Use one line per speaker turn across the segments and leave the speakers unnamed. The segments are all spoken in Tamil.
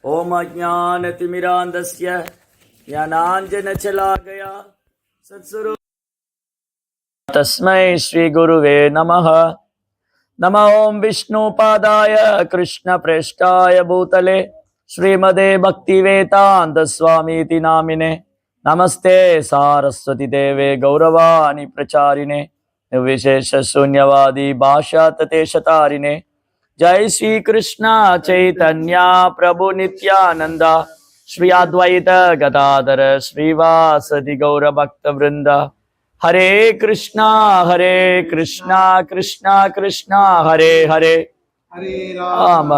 ओम अज्ञानतिमिरान्धस्य ज्ञानाञ्जनशलाकया सत्स्वरूप तस्मै श्रीगुरुवे नमः। नमो ओं विष्णुपादाय कृष्णप्रेष्ठाय भूतले श्रीमदे भक्तिवेदान्त स्वामीति नामिने। नमस्ते सारस्वती देवे गौरवाणी प्रचारिणे विशेष शून्यवादी भाषा ततेशतारिणे। जय श्री कृष्ण चैतन्य प्रभु नित्यानंदा श्री अद्वैत गदाधर श्रीवासदि गौर भक्त वृंद। हरे कृष्णा कृष्णा कृष्णा हरे हरे, राम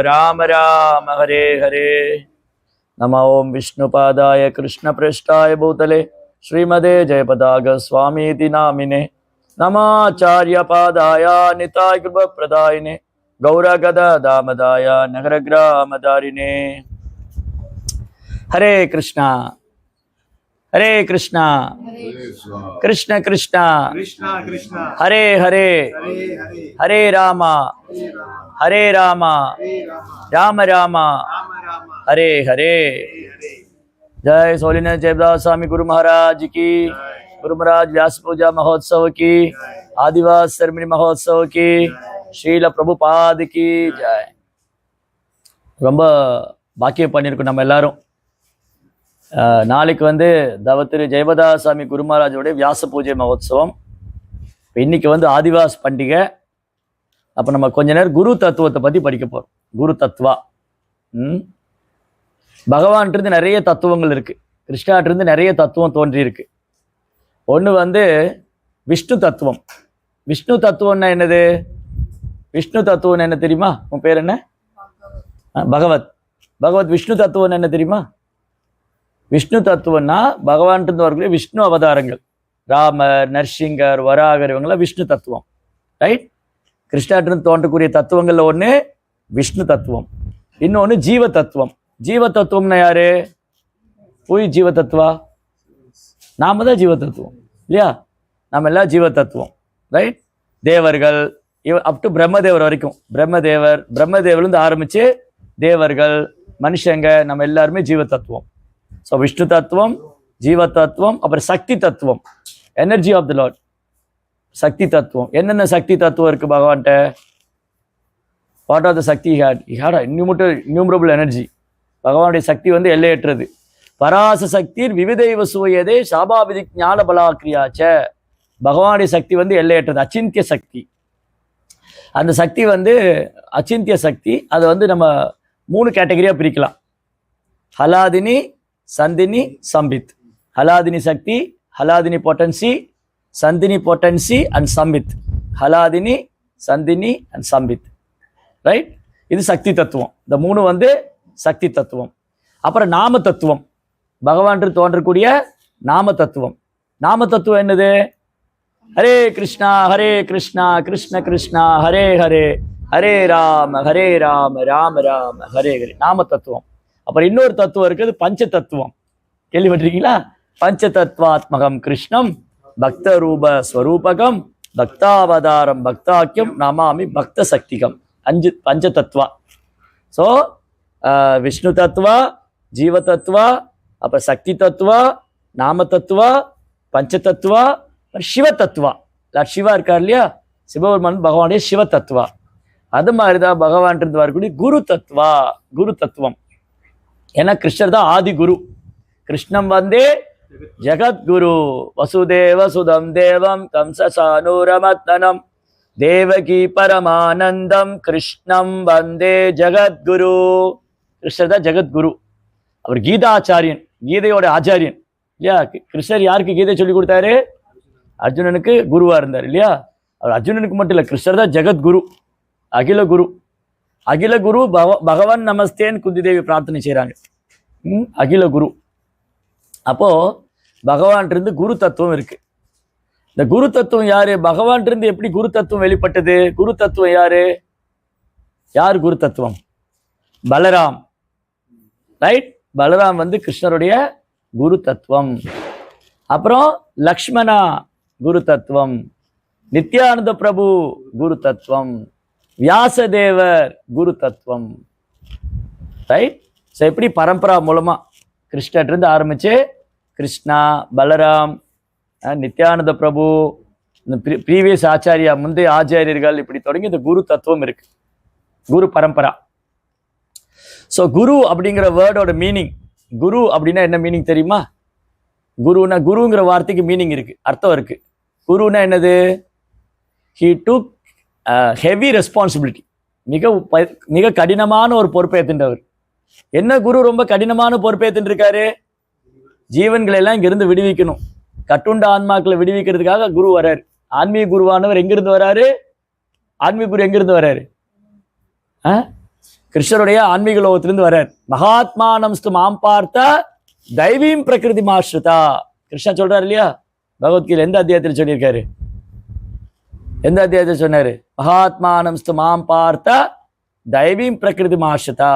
राम राम हरे हरे। नमो ओं विष्णुपादाय कृष्णप्रेष्ठाय भूतले श्रीमदे जयपताक स्वामीति नामिने। नमाचार्यपादाय निताय कृपप्रदायिने गौरगदामदाय नगरग्रामदारिणे। हरे कृष्णा कृष्ण कृष्ण हरे हरे, हरे राम राम राम हरे हरे। जय सोलिनाथ जयप्रकाश स्वामी गुरु महाराज की, गुरु महाराज व्यास पूजा महोत्सव की, आदिवासी सेरेमनी महोत्सव की, ஸ்ரீல பிரபுபாத் की ஜெய்। ரொம்ப பாக்கியம் பண்ணியிருக்கோம் நம்ம எல்லாரும்। நாளைக்கு தவத்திரு ஜெயபதாஸ் சாமி குரு மகாராஜோடைய வியாச பூஜை மகோத்சவம்। இன்னைக்கு ஆதிவாசி பண்டிகை। அப்போ நம்ம கொஞ்ச நேரம் குரு தத்துவத்தை பற்றி படிக்க போகிறோம்। குரு தத்துவா பகவான்கிட்ட நிறைய தத்துவங்கள் இருக்குது, கிருஷ்ணாட்டிருந்து நிறைய தத்துவம் தோன்றி இருக்கு। ஒன்று விஷ்ணு தத்துவம்। விஷ்ணு தத்துவம்னா என்னது? விஷ்ணு தத்துவம் என்ன தெரியுமா? உன் பேர் என்ன? பகவத்। பகவத் விஷ்ணு தத்துவம் என்ன தெரியுமா? விஷ்ணு தத்துவம்னா பகவான்கிட்ட வரக்கூடிய விஷ்ணு அவதாரங்கள், ராமர், நரசிங்கர், வராகர், இவங்களாம் விஷ்ணு தத்துவம், ரைட்? கிருஷ்ணாட்டிருந்து தோன்றக்கூடிய தத்துவங்கள்ல ஒன்று விஷ்ணு தத்துவம், இன்னொன்று ஜீவ தத்துவம்। ஜீவ தத்துவம்னா யாரு? போய் ஜீவ தத்துவா நாம தான் ஜீவ தத்துவம் இல்லையா? நம்ம எல்லாம் ஜீவ தத்துவம், ரைட்? தேவர்கள் அப் டு பிரம்மதேவர் வரைக்கும், பிரம்மதேவர்லேருந்து ஆரம்பிச்சு தேவர்கள், மனுஷங்க, நம்ம எல்லாருமே ஜீவ தத்துவம்। ஸோ விஷ்ணு தத்துவம், ஜீவ தத்துவம், அப்புறம் சக்தி தத்துவம், எனர்ஜி ஆஃப் த லார்ட், சக்தி தத்துவம்। என்னென்ன சக்தி தத்துவம் இருக்கு பகவான்கிட்ட? What are the shakti? Innumerable energy. பகவானுடைய சக்தி எல்லையற்றது। பராச சக்திர் விவிதைவ சூயதே சாபாவிதி ஞான பலாக்கிரியாச்ச। பகவானுடைய சக்தி எல்லையற்றது, அச்சிந்திய சக்தி। அந்த சக்தி அச்சிந்திய சக்தி। அதை நம்ம 3 கேட்டகரியாக பிரிக்கலாம்: ஹலாதினி, சந்தினி, சம்பித்। ஹலாதினி சக்தி, ஹலாதினி பொட்டன்சி, சந்தினி பொட்டன்சி அண்ட் சம்பித்। ஹலாதினி, சந்தினி அண்ட் சம்பித், ரைட்? இது சக்தி தத்துவம்। இந்த 3 சக்தி தத்துவம்। அப்புறம் நாம தத்துவம், பகவான் தோன்றக்கூடிய நாம தத்துவம்। நாம தத்துவம் என்னது? ஹரே கிருஷ்ணா கிருஷ்ண கிருஷ்ணா ஹரே ஹரே, ஹரே ராம ராம ராம ஹரே ஹரே, நாம தத்துவம்। அப்புறம் இன்னொரு தத்துவம் இருக்குது, பஞ்ச தத்துவம்। கேள்விப்பட்டிருக்கீங்களா? பஞ்ச தத்துவாத்மகம் கிருஷ்ணம் பக்த ரூப ஸ்வரூபகம் பக்தாவதாரம் பக்தாக்கியம் நமாமி பக்த சக்திகம்। 5 பஞ்ச தத்துவா। ஸோ விஷ்ணு தத்துவா, ஜீவ தத்துவா, அப்புறம் சக்தி தத்துவா, நாம தத்துவா, பஞ்ச தத்துவா, சிவ தத்துவா। சிவா இருக்கார் இல்லையா? சிவபெருமான் பகவானுடைய சிவ தத்துவா। அது மாதிரிதான் பகவான் இருந்து வரக்கூடிய குரு தத்துவா, குரு தத்துவம்। ஏன்னா கிருஷ்ணர் தான் ஆதி குரு। கிருஷ்ணம் ஜெகத்குரு வசுதேவ சுதம் தேவம் கம்சசானூரமத்னம் தேவகி பரமானந்தம் கிருஷ்ணம் வந்தே ஜெகத்குரு। கிருஷ்ணர் தான் ஜெகத்குரு। அவர் கீதாச்சாரியன், கீதையோட ஆச்சாரியன் இல்லையா? கிருஷ்ணர் யாருக்கு கீதை சொல்லி கொடுத்தாரு? அர்ஜுனனுக்கு குருவா இருந்தார் இல்லையா? அவர் அர்ஜுனனுக்கு மட்டும் இல்லை, கிருஷ்ணர் தான் ஜெகத்குரு, அகில குரு। அகில குரு பகவான் நமஸ்தேன்னு குந்தி தேவி பிரார்த்தனை செய்கிறாங்க, அகில குரு। அப்போ பகவான் இருந்து குரு தத்துவம் இருக்கு। இந்த குரு தத்துவம் யாரு? பகவான் இருந்து எப்படி குரு தத்துவம் வெளிப்பட்டது? குரு தத்துவம் யாரு? யார் குரு தத்துவம்? பலராம், ரைட்? பலராம் கிருஷ்ணருடைய குரு தத்துவம்। அப்புறம் லக்ஷ்மணா குரு தத்துவம், நித்யானந்த பிரபு குரு தத்துவம், வியாசதேவர் குரு தத்துவம். ரைட். ஸோ எப்படி பரம்பரா மூலமா கிருஷ்ணர்லேருந்து ஆரம்பிச்சு கிருஷ்ணா, பலராம், நித்யானந்த பிரபு, இந்த ப்ரீவியஸ் ஆச்சாரியா, முந்தைய ஆச்சாரியர்கள், இப்படி தொடங்கி இந்த குரு தத்துவம் இருக்கு, குரு பரம்பரா. ஸோ குரு அப்படிங்கிற வேர்டோட மீனிங், குரு அப்படின்னா என்ன மீனிங் தெரியுமா? குருனா, குருங்கிற வார்த்தைக்கு மீனிங் இருக்கு, அர்த்தம் இருக்கு. குருனா என்னது? ஹி டுக் ஹெவி ரெஸ்பான்சிபிலிட்டி, மிக கடினமான ஒரு பொறுப்பை ஏற்றுன்றவர். என்ன குரு ரொம்ப கடினமான பொறுப்பை ஏற்றுருக்காரு? ஜீவன்களை எல்லாம் இங்கிருந்து விடுவிக்கணும், கட்டுண்ட ஆன்மாக்களை விடுவிக்கிறதுக்காக குரு வர்றாரு. ஆன்மீக குருவானவர் எங்கிருந்து வராரு? ஆன்மீக குரு எங்கிருந்து வர்றாரு? கிருஷ்ணருடைய ஆன்மீக லோகத்திலிருந்து வர்றார். மகாத்மானம்ஸ்து மாம் பார்த்தா தெய்வீம் பிரகிருதி மாஸ்ருதா, கிருஷ்ணா சொல்றாரு இல்லையா பகவத்கீதை? எந்த அத்தியாயத்தில் சொல்லியிருக்காரு? எந்த அத்தியாயத்தில் சொன்னாரு? மகாத்மானம்ஸ்து மாம் பார்த்தா தெய்வீம் பிரகிருதி மாஸ்ருதா,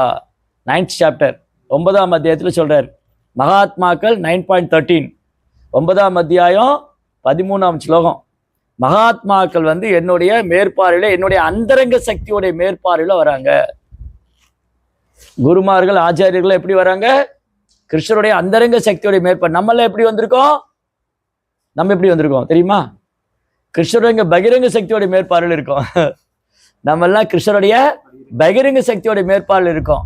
9th chapter 9ஆம் அத்தியாயத்தில் சொல்றாரு. மகாத்மாக்கள் 9.13, 9ஆம் அத்தியாயம் 13ஆம் ஸ்லோகம். மகாத்மாக்கள் வந்து என்னுடைய மேற்பார்வையில, என்னுடைய அந்தரங்க சக்தியோடைய மேற்பார்வையில வராங்க. குருமார்கள், ஆச்சாரியர்கள் எப்படி வராங்க? கிருஷ்ணருடைய அந்தரங்க சக்தியோடைய மேற்பார்வை. நம்மள எப்படி வந்திருக்கோம்? நம்ம எப்படி வந்திருக்கோம் தெரியுமா? கிருஷ்ணருடைய பகிரங்க சக்தியோடைய மேற்பார்வையில் இருக்கோம். நம்ம எல்லாம் கிருஷ்ணருடைய பகிரங்க சக்தியோடைய மேற்பார்வையில் இருக்கோம்.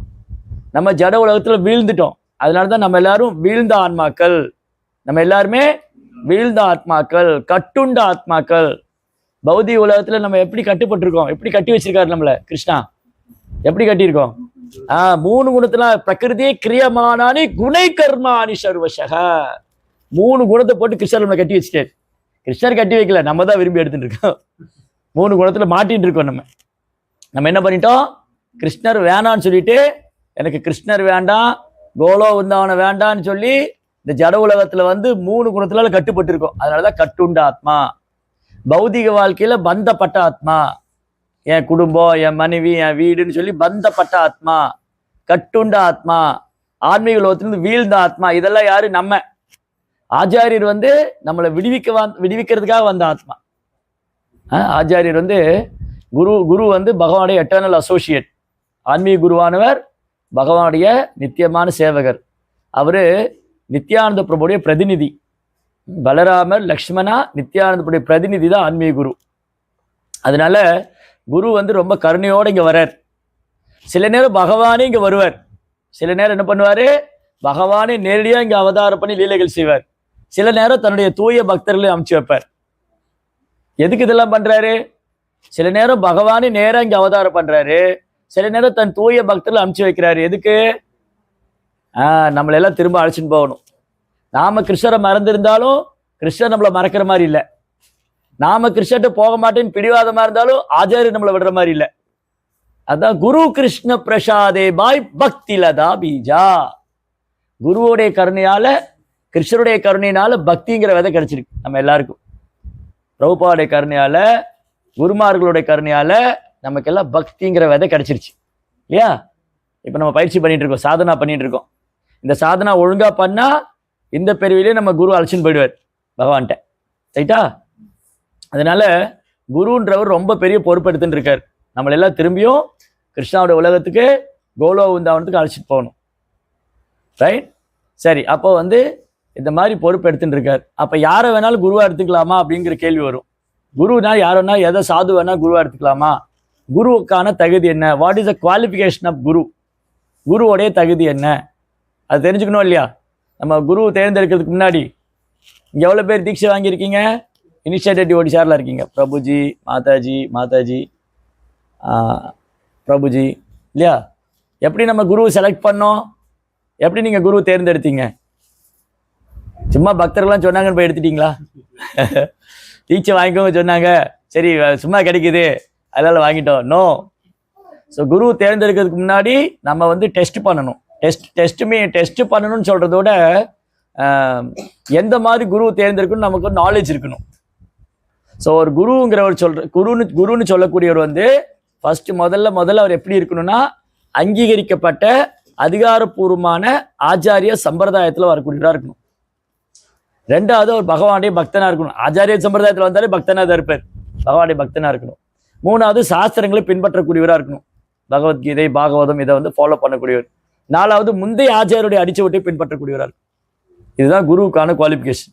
நம்ம ஜட உலகத்துல வீழ்ந்துட்டோம். அதனாலதான் நம்ம எல்லாரும் வீழ்ந்த ஆன்மாக்கள். நம்ம எல்லாருமே வீழ்ந்த ஆத்மாக்கள், கட்டுண்ட ஆத்மாக்கள். பௌதிக உலகத்துல நம்ம எப்படி கட்டுப்பட்டிருக்கோம்? எப்படி கட்டி வச்சிருக்காரு நம்மள கிருஷ்ணா? எப்படி கட்டியிருக்கோம்? 3 குணத்துல பிரகிருதி கிரியமானி குணை கர்மானி சர்வசக, 3 குணத்தை போட்டு கிருஷ்ணர் நம்மளை கட்டி வச்சுட்டாரு. கிருஷ்ணர் கட்டி வைக்கல, நம்ம தான் விரும்பி எடுத்துட்டு இருக்கோம். 3 குணத்துல மாட்டின்னு இருக்கோம். நம்ம என்ன பண்ணிட்டோம்? கிருஷ்ணர் வேணான்னு சொல்லிட்டு, எனக்கு கிருஷ்ணர் வேண்டாம், கோலோ உந்தாவன வேண்டான்னு சொல்லி இந்த ஜட உலகத்துல வந்து 3 குணத்துல கட்டுப்பட்டு இருக்கோம். அதனாலதான் கட்டுண்ட ஆத்மா. பௌதிக வாழ்க்கையில பந்தப்பட்ட ஆத்மா, என் குடும்பம், என் மனைவி, என் வீடுன்னு சொல்லி பந்தப்பட்ட ஆத்மா, கட்டுண்ட ஆத்மா. ஆன்மீக லோகத்திலிருந்து வீழ்ந்த ஆத்மா. இதெல்லாம் யாரு? நம்ம. ஆச்சாரியர் வந்து நம்மளை விடுவிக்கிறதுக்காக வந்த ஆத்மா. ஆச்சாரியர் வந்து குரு வந்து பகவானுடைய எட்டர்னல் அசோசியேட். ஆன்மீக குருவானவர் பகவானுடைய நித்தியமான சேவகர். அவரு நித்யானந்த பிரபுடைய பிரதிநிதி. பலராமர், லக்ஷ்மணா, நித்யானந்த பிரபுடைய பிரதிநிதி தான் ஆன்மீக குரு. அதனால குரு வந்து ரொம்ப கருணையோடு இங்க வர்றார். சில நேரம் பகவானே இங்க வருவார், சில நேரம் என்ன பண்ணுவாரு? பகவானே நேரடியா இங்க அவதாரம் பண்ணி லீலைகள் செய்வார். சில நேரம் தன்னுடைய தூய பக்தர்களை அமைச்சு வைப்பார். எதுக்கு இதெல்லாம் பண்றாரு? சில நேரம் பகவானே நேரா இங்க அவதாரம் பண்றாரு, சில நேரம் தன் தூய பக்தர்களை அமைச்சு வைக்கிறாரு. எதுக்கு? நம்மள எல்லாம் திரும்ப அழைச்சின்னு போகணும். நாம கிருஷ்ணரை மறந்திருந்தாலும் கிருஷ்ணர் நம்மளை மறக்கிற மாதிரி இல்லை. நாம கிருஷ்ணர்கிட்ட போக மாட்டேன்னு பிடிவாதமா இருந்தாலும் ஆச்சாரியர் நம்மளை விடுற மாதிரி இல்லை. அதான் குரு கிருஷ்ண பிரசாதே பாய் பக்தி லதா பீஜா. குருவோடைய கருணையால, கிருஷ்ணருடைய கருணையினால பக்திங்கிற விதை கிடைச்சிருக்கு நம்ம எல்லாருக்கும். பிரபுபாவுடைய கருணையால, குருமார்களுடைய கருணையால நமக்கெல்லாம் பக்திங்கிற விதை கிடைச்சிருச்சு இல்லையா? இப்ப நம்ம பயிற்சி பண்ணிட்டு இருக்கோம், சாதனா பண்ணிட்டு இருக்கோம். இந்த சாதனா ஒழுங்கா பண்ணா இந்த பிரிவிலே நம்ம குரு அழைச்சின்னு போயிடுவார் பகவான்கிட்ட. ரைட்டா? அதனால குருன்றவர் ரொம்ப பெரிய பொறுப்பெடுத்துட்டு இருக்கார். நம்மளெல்லாம் திரும்பியும் கிருஷ்ணாவோட உலகத்துக்கு, கோலோ உந்தாவனத்துக்கு அழைச்சிட்டு போகணும். ரைட்? சரி, அப்போ வந்து இந்த மாதிரி பொறுப்பு எடுத்துட்டு இருக்கார். அப்ப யாரை வேணாலும் குருவா எடுத்துக்கலாமா அப்படிங்கிற கேள்வி வரும். குருனா யாருன்னா எதை சாது வேணா குருவா எடுத்துக்கலாமா? குருவுக்கான தகுதி என்ன? What is the qualification of guru? குருவோடைய தகுதி என்ன? அது தெரிஞ்சுக்கணும் இல்லையா? நம்ம குரு தேர்ந்தெடுக்கிறதுக்கு முன்னாடி இங்க எவ்வளவு பேர் தீட்சை வாங்கியிருக்கீங்க? இனிஷியேட்டிவ் ஒடிசாரில் இருக்கீங்க. பிரபுஜி, மாதாஜி, பிரபுஜி இல்லையா? எப்படி நம்ம குரு செலக்ட் பண்ணோம்? எப்படி நீங்க குரு தேர்ந்தெடுத்தீங்க? சும்மா பக்தர்கள்லாம் சொன்னாங்கன்னு போய் எடுத்துட்டீங்களா? தீட்சை வாங்கிக்கோங்க சொன்னாங்க, சரி சும்மா கிடைக்குது அதனால வாங்கிட்டோம். நோ. ஸோ குரு தேர்ந்தெடுக்கிறதுக்கு முன்னாடி நம்ம வந்து டெஸ்ட் பண்ணணும். டெஸ்ட் பண்ணணும்னு சொல்றதோட எந்த மாதிரி குரு தேர்ந்தெடுக்கணும் நமக்கு ஒரு நாலேஜ் இருக்கணும். ஸோ ஒரு குருங்கிறவர் குருன்னு சொல்லக்கூடியவர் வந்து ஃபர்ஸ்ட் முதல்ல அவர் எப்படி இருக்கணும்னா, அங்கீகரிக்கப்பட்ட அதிகாரப்பூர்வமான ஆச்சாரிய சம்பிரதாயத்தில் வரக்கூடியவராக இருக்கணும். ரெண்டாவது, ஒரு பகவானுடைய பக்தனா இருக்கணும். ஆச்சாரிய சம்பிரதாயத்தில் வந்தாலே பக்தனா தான் இருப்பார், பகவானுடைய பக்தனா இருக்கணும். மூணாவது சாஸ்திரங்களை பின்பற்றக்கூடியவராக இருக்கணும். பகவத்கீதை, பாகவதம் இதை வந்து ஃபாலோ பண்ணக்கூடியவர். நாலாவது முந்தைய ஆச்சாரியருடைய அடிச்சுவட்டை பின்பற்றக்கூடியவராக இருக்கும். இதுதான் குருவுக்கான குவாலிஃபிகேஷன்.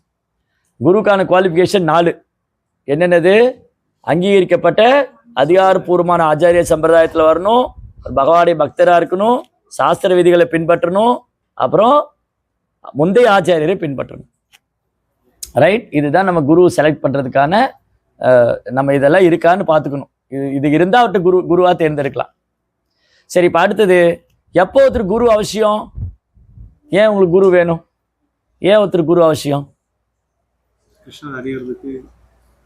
குருவுக்கான குவாலிஃபிகேஷன் 4. என்னென்னது? அங்கீகரிக்கப்பட்ட அதிகாரப்பூர்வமான ஆச்சாரிய சம்பிரதாயத்தில் வரணும், பகவானுடைய பக்தராக இருக்கணும், சாஸ்திர விதிகளை பின்பற்றணும், அப்புறம் முந்தைய ஆச்சாரியரை பின்பற்றணும். ரைட்? இதுதான் நம்ம குரு செலக்ட் பண்ணுறதுக்கான நம்ம இதெல்லாம் இருக்கான்னு பார்த்துக்கணும். இது இருந்தால் அவர்கிட்ட குருவாக தேர்ந்தெடுக்கலாம். சரி, இப்போ அடுத்தது, எப்போ ஒருத்தர் குரு அவசியம்? ஏன் உங்களுக்கு குரு வேணும்? ஏன் ஒருத்தர் குரு அவசியம்?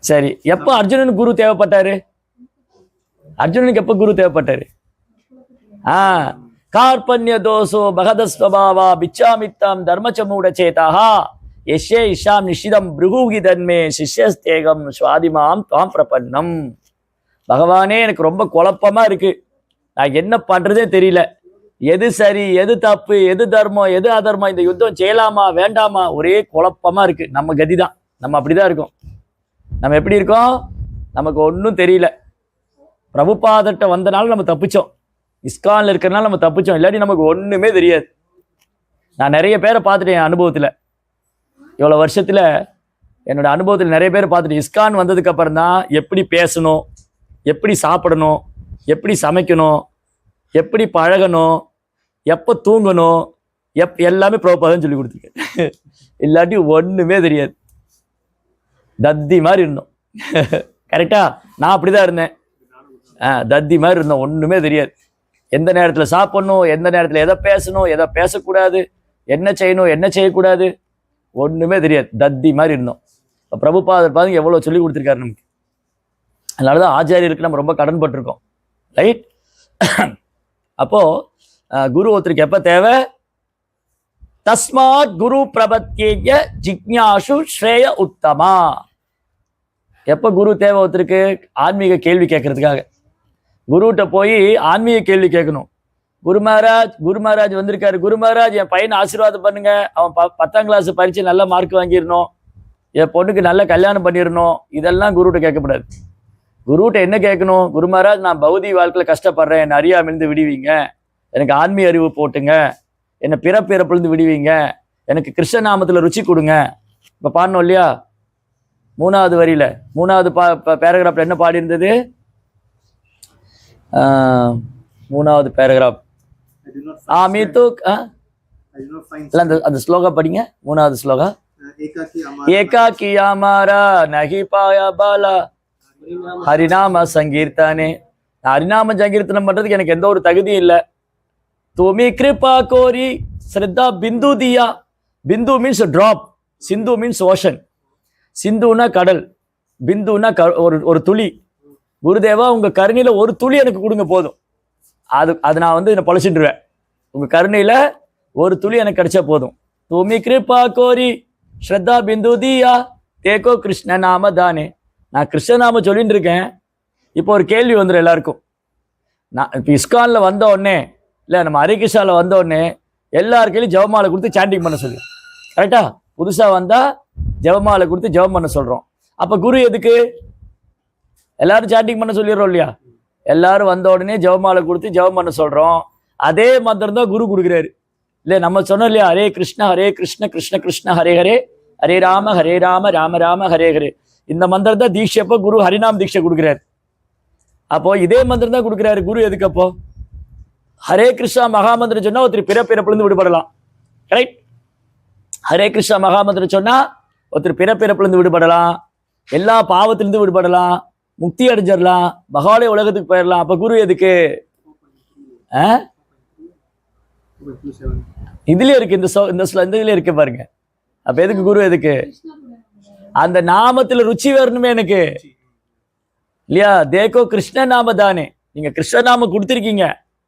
சரி, எப்போ அர்ஜுனனுக்கு குரு தேவைப்பட்டாரு? அர்ஜுனனுக்கு எப்போ குரு தேவைப்பட்டாரு? கார்பண்ய தோசோ பகதஸ்வபாவா பிச்சாமித்தாம் தர்மச்சமூட சேதா யஷ்யே இஷாம் நிஷிதம் பிருகூகி தன்மே சிஷ்யஸ்தேகம் சுவாதிமாம் துவாம் பிரபன்னம். பகவானே, எனக்கு ரொம்ப குழப்பமா இருக்கு, நான் என்ன பண்றதே தெரியல, எது சரி எது தப்பு, எது தர்மம் எது அதர்மம், இந்த யுத்தம் செய்யலாமா வேண்டாமா, ஒரே குழப்பமா இருக்கு. நம்ம கதிதான், நம்ம அப்படிதான் இருக்கோம். நம்ம எப்படி இருக்கோம்? நமக்கு ஒன்றும் தெரியல. பிரபுபாதர்கிட்ட வந்தனால நம்ம தப்பிச்சோம், இஸ்கான்ல இருக்கிறனால நம்ம தப்பிச்சோம், இல்லாட்டி நமக்கு ஒண்ணுமே தெரியாது. நான் நிறைய பேரை பார்த்துட்டேன் என் அனுபவத்தில். இவ்வளோ வருஷத்தில் என்னோட அனுபவத்தில் நிறைய பேர் பார்த்துட்டு, இஸ்கான் வந்ததுக்கு அப்புறம் தான் எப்படி பேசணும், எப்படி சாப்பிடணும், எப்படி சமைக்கணும், எப்படி பழகணும், எப்போ தூங்கணும், எல்லாமே பிரபுபாதம் சொல்லி கொடுத்துருக்கேன். இல்லாட்டி ஒன்றுமே தெரியாது, தத்தி மாதிரி இருந்தோம். கரெக்டா? நான் அப்படிதான் இருந்தேன், தத்தி மாதிரி இருந்தோம், ஒன்றுமே தெரியாது. எந்த நேரத்தில் சாப்பிடணும், எந்த நேரத்தில் எதை பேசணும், எதை பேசக்கூடாது, என்ன செய்யணும் என்ன செய்யக்கூடாது, ஒன்றுமே தெரியாது, தத்தி மாதிரி இருந்தோம். இப்போ பிரபுபாதர் பாருங்க எவ்வளோ சொல்லி கொடுத்துருக்காரு நமக்கு. அதனால தான் ஆச்சாரியருக்கு நம்ம ரொம்ப கடன் பட்டிருக்கோம். ரைட்? அப்போது குரு ஒருத்தருக்கு எப்போ தேவை? தஸ்மாத் குரு பிரபத்யேய ஜிக்ஞாசு ஸ்ரேய உத்தமா. எப்போ குரு தேவை ஒருத்தருக்கு? ஆன்மீக கேள்வி கேட்கறதுக்காக. குருகிட்ட போய் ஆன்மீக கேள்வி கேட்கணும். குரு மகாராஜ் வந்திருக்காரு, குரு மகாராஜ் என் பையனை ஆசீர்வாதம் பண்ணுங்க, அவன் 10ஆம் கிளாஸ் பரீட்சை நல்ல மார்க் வாங்கிடணும், என் பொண்ணுக்கு நல்ல கல்யாணம் பண்ணிடணும், இதெல்லாம் குருகிட்ட கேட்கக்கூடாது. குருகிட்ட என்ன கேட்கணும்? குரு மகாராஜ், நான் பௌதிக வாழ்க்கையில் கஷ்டப்படுறேன், என்னை அறியாமிருந்து விடுவீங்க, எனக்கு ஆன்மீக அறிவு போட்டுங்க, என்னை பிறப்பிறப்பிலிருந்து விடுவீங்க, எனக்கு கிருஷ்ண நாமத்தில் ருச்சி கொடுங்க. இப்போ பாடணும் இல்லையா? 3வது வரியில 3வது பேராகிராஃப்ல என்ன பாடி இருந்தது? 3வது பேராகிராஃப். அந்த ஸ்லோகா படிங்க, 3வது ஸ்லோகா. ஏகாக்கி அமாரா நகி பாயா பாலா ஹரிநாம சங்கீர்த்தனே. ஹரிநாம சங்கீர்த்தனம் பண்றதுக்கு எனக்கு எந்த ஒரு தகுதியும் இல்லை. துமி கிருபா கோரி ஸ்ரத்தா பிந்து தியா. பிந்து மீன்ஸ் டிராப், சிந்து மீன்ஸ் ஓஷன். சிந்துனா கடல், பிந்துனா ஒரு துளி. குருதேவா, உங்க கருணையில ஒரு துளி எனக்கு கொடுங்க போதும், அது நான் வந்து என்ன பொழைச்சிட்டுருவேன். உங்க கருணையில ஒரு துளி எனக்கு கிடைச்சா போதும். துமி கிருபா கோரி ஸ்ரத்தா பிந்து தியா தேக்கோ கிருஷ்ண நாம தானே. நான் கிருஷ்ணநாம சொல்லிட்டு இருக்கேன். இப்போ ஒரு கேள்வி வந்துடும் எல்லாருக்கும். நான் இப்போ இஸ்கான்ல வந்த உடனே, இல்லை நம்ம ஹரிகிருஷ்ணாவில் வந்த உடனே எல்லார் கையிலும் ஜெபமாலை கொடுத்து சாண்டிங் பண்ண சொல்லுவோம். கரெக்டா? புதுசாக வந்தால் ஜெபமாலை கொடுத்து ஜெபம் பண்ண சொல்கிறோம். அப்போ குரு எதுக்கு? எல்லாரும் சாண்டிங் பண்ண சொல்லிடுறோம் இல்லையா? எல்லாரும் வந்த உடனே ஜெபமாலை கொடுத்து ஜெபம் பண்ண சொல்கிறோம். அதே மந்திரம் தான் குரு கொடுக்குறாரு. இல்லை நம்ம சொன்னோம் இல்லையா? ஹரே கிருஷ்ண கிருஷ்ண கிருஷ்ண ஹரே ஹரே, ஹரே ராம ராம ராம ஹரே ஹரே. இந்த மந்திரம் தான் தீட்சைப்போ குரு ஹரிநாம் தீட்சை கொடுக்குறாரு. அப்போ இதே மந்திரம் தான் கொடுக்குறாரு குரு. எதுக்கு அப்போ? ஹரே கிருஷ்ணா மகாமந்திரம் சொன்னா ஒருத்தர் பிறப்பிறப்புலேருந்து விடுபடலாம். கரெக்ட்? ஹரே கிருஷ்ணா மகாமந்திரம் சொன்னா ஒருத்தர் பிறப்பிறப்புலேருந்து விடுபடலாம், எல்லா பாவத்திலிருந்து விடுபடலாம், முக்தி அடைஞ்சிடலாம், பகவானே உலகத்துக்கு போயிடலாம். அப்ப குரு எதுக்கு? இதுலயே இருக்கு, இந்த இதுலயே இருக்கு பாருங்க. அப்ப எதுக்கு குரு? எதுக்கு? அந்த நாமத்துல ருச்சி வரணுமே எனக்கு இல்லையா? தேக்கோ கிருஷ்ண நாம தானே. நீங்க கிருஷ்ண நாமம் கொடுத்துருக்கீங்க,